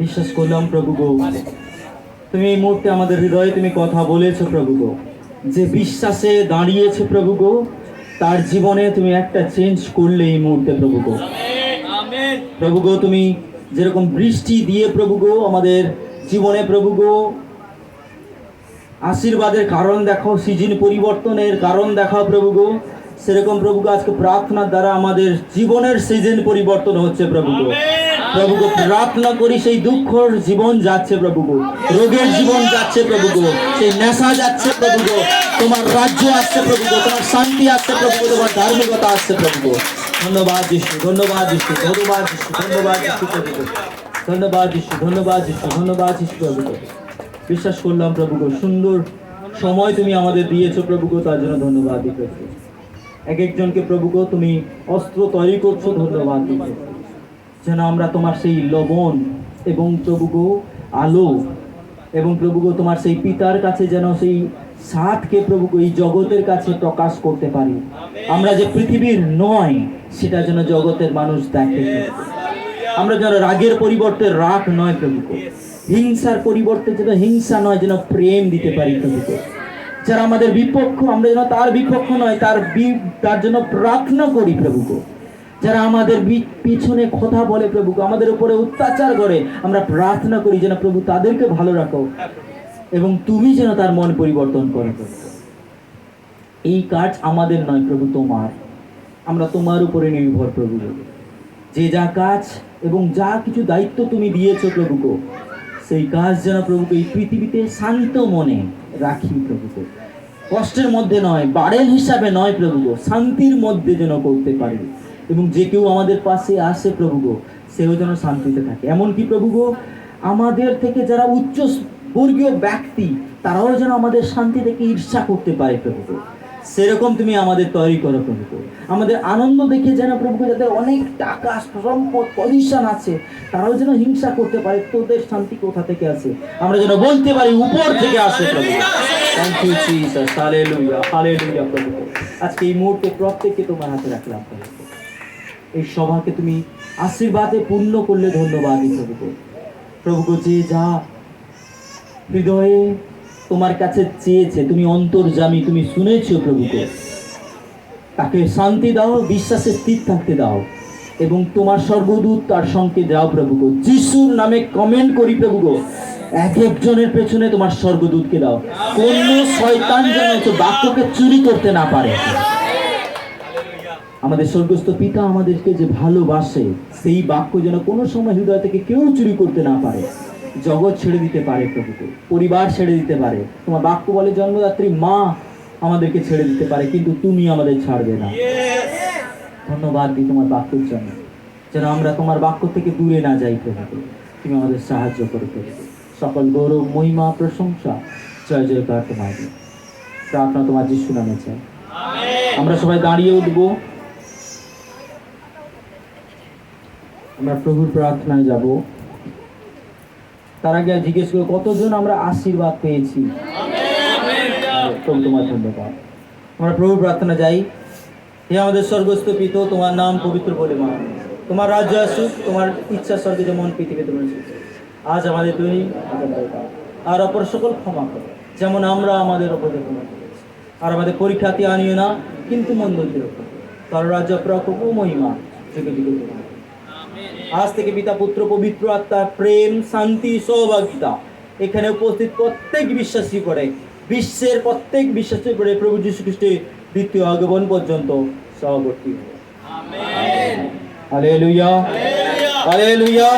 বিশ্বাস করলাম প্রভু গো, তুমি এই মুহূর্তে আমাদের হৃদয়ে তুমি কথা বলেছো প্রভু গো। যে বিশ্বাসে দাঁড়িয়েছে প্রভু গো, তার জীবনে তুমি একটা চেঞ্জ করলে এই মুহূর্তে প্রভু গো। প্রভু গো, তুমি যেরকম বৃষ্টি দিয়ে প্রভু গো আমাদের জীবনে প্রভু গো আশীর্বাদের কারণ দেখাও, সিজন পরিবর্তনের কারণ দেখাও প্রভু গো, সেরকম প্রভু গো আজকে প্রার্থনার দ্বারা আমাদের জীবনের সিজন পরিবর্তন হচ্ছে প্রভু গো। প্রভু গো প্রার্থনা করি, সেই দুঃখর জীবন যাচ্ছে প্রভু গো, রোগের জীবন যাচ্ছে প্রভু গো, সেই নেশা যাচ্ছে প্রভু গো, তোমার রাজ্য আসছে প্রভু গো, তোমার শান্তি আসছে প্রভু গো, তোমার ধার্মিকতা আসছে প্রভু গো। ধন্যবাদ যিশু, ধন্যবাদ যিশু, ধন্যবাদ যিশু, ধন্যবাদ যিশু প্রভু গো, ধন্যবাদ যিশু, ধন্যবাদ যিশু, ধন্যবাদ যিশু প্রভু গো। বিশ্বাস করলাম প্রভু গো, সুন্দর সময় তুমি আমাদের দিয়েছো প্রভু গো, তার জন্য ধন্যবাদ দিতে। এক একজনকে প্রভু গো তুমি অস্ত্র তৈরি করছো, ধন্যবাদ দিতে, যেন আমরা তোমার সেই লবণ এবং প্রভু গো আলো এবং প্রভু গো তোমার সেই পিতার কাছে যেন সেই সাতকে প্রভু গো এই জগতের কাছে প্রকাশ করতে পারি। আমরা যে পৃথিবীর নয় সেটা যেন জগতের মানুষ দেখে। আমরা যেন রাগের পরিবর্তে রাগ নয় প্রভুকে, হিংসার পরিবর্তে যেন হিংসা নয়, যেন প্রেম দিতে পারি প্রভুকে। যারা আমাদের বিপক্ষ, আমরা যেন তার বিপক্ষ নয়, তার জন্য প্রার্থনা করি প্রভুকে। যারা আমাদের পিছনে কথা বলে প্রভুকে, আমাদের উপরে অত্যাচার করে, আমরা প্রার্থনা করি যেন প্রভু তাদেরকে ভালো রাখো এবং তুমি যেন তার মন পরিবর্তন করো প্রভু। এই কাজ আমাদের নয় প্রভু, তোমার। আমরা তোমার উপরে নির্ভর প্রভু। যে যা কাজ এবং যা কিছু দায়িত্ব তুমি দিয়েছো প্রভুকে, সেই কাজ যেন প্রভুকে এই পৃথিবীতে শান্ত মনে রাখি প্রভুকে। কষ্টের মধ্যে নয়, বারেল হিসাবে নয় প্রভুকে, শান্তির মধ্যে যেন করতে পারি। এবং যে কেউ আমাদের পাশে আসে প্রভুকে, সেও যেন শান্তিতে থাকে। এমনকি প্রভুকে আমাদের থেকে যারা উচ্চ বর্গীয় ব্যক্তি, তারাও যেন আমাদের শান্তি থেকে ঈর্ষা করতে পারে প্রভুকে। সেরকম তুমি আমাদের তৈরি করো প্রভুকে। আমাদের আনন্দ দেখে যেন প্রভুকে, যাদের অনেক টাকা সম্পদ পজিশন আছে, তারাও যেন হিংসা করতে পারে, তোদের শান্তি কোথা থেকে আসে। আমরা যেন বলতে পারি উপর থেকে আসে প্রভু। Thank you Jesus, hallelujah, hallelujah প্রভু। আজকে এই মুহূর্তে প্রত্যেককে তোমার হাতে রাখলাম প্রভু। এই সভাকে তুমি আশীর্বাদে পূর্ণ করলে ধন্যবাদ প্রভুকে। প্রভুকে যে যা হৃদয়ে তোমার কাছে চেয়েছে, তুমি অন্তর্যামী, তুমি শুনেছো প্রভুকে, তাকে শান্তি দাও, বিশ্বাসে স্থির থাকতে দাও এবং তোমার স্বর্গদূত তার সঙ্গে যাও প্রভুকে। যিশুর নামে কমেন্ট করি প্রভুকে, এক একজনের পেছনে তোমার স্বর্গদূতকে দাও। কোন শয়তান যেন বাক্যকে চুরি করতে না পারে। আমাদের স্বর্গস্থ পিতা আমাদেরকে যে ভালোবাসে, সেই বাক্য যেন কোনো সময় হৃদয় থেকে কেউ চুরি করতে না পারে। জগৎ ছেড়ে দিতে পারে প্রভুকে, পরিবার ছেড়ে দিতে পারে, তোমার বাক্য বলে জন্মদাত্রী মা আমাদেরকে ছেড়ে দিতে পারে, কিন্তু তুমি আমাদের ছাড়বে না। ধন্যবাদ দিই তোমার বাক্যের জন্য, যেন আমরা তোমার বাক্য থেকে দূরে না যাই প্রভুকে। তুমি আমাদের সাহায্য করে প্রভুকে। সকল গৌরব, মহিমা, প্রশংসা, জয় জয়কার তোমার। প্রার্থনা তোমার যিশু নামে চাই। আমরা সবাই দাঁড়িয়ে উঠবো, আমরা প্রভুর প্রার্থনায় যাব। তার আগে জিজ্ঞেস করবো কতজন আমরা আশীর্বাদ পেয়েছি। প্রভু তোমার ধন্যবাদ। আমরা প্রভুর প্রার্থনা যাই। হে আমাদের স্বর্গস্থ পিতা, তোমার নাম পবিত্র বলে মা, তোমার রাজ্য আসুক, তোমার ইচ্ছা স্বর্গে যেমন পৃথিবীতে রয়েছে। আজ আমাদের দৈনিক আর অপর সকল ক্ষমা করো, যেমন আমরা আমাদের অপরাধ ক্ষমা করেছি। আর আমাদের পরীক্ষাতে আনিও না, কিন্তু মন্দ থেকে রক্ষা করো। তার রাজ্য, প্রকোপ ও মহিমা যুগে যুগে তোমার। আজ থেকে পিতা, পুত্র, পবিত্র আত্মার প্রেম, শান্তি, সৌভাগ্যতা এখানে উপস্থিত প্রত্যেক বিশ্বাসী করে, বিশ্বের প্রত্যেক বিশ্বাসী করে প্রভু যীশু খ্রিস্টের দ্বিতীয় আগমন পর্যন্ত সহবর্তী হবে। Hallelujah, hallelujah.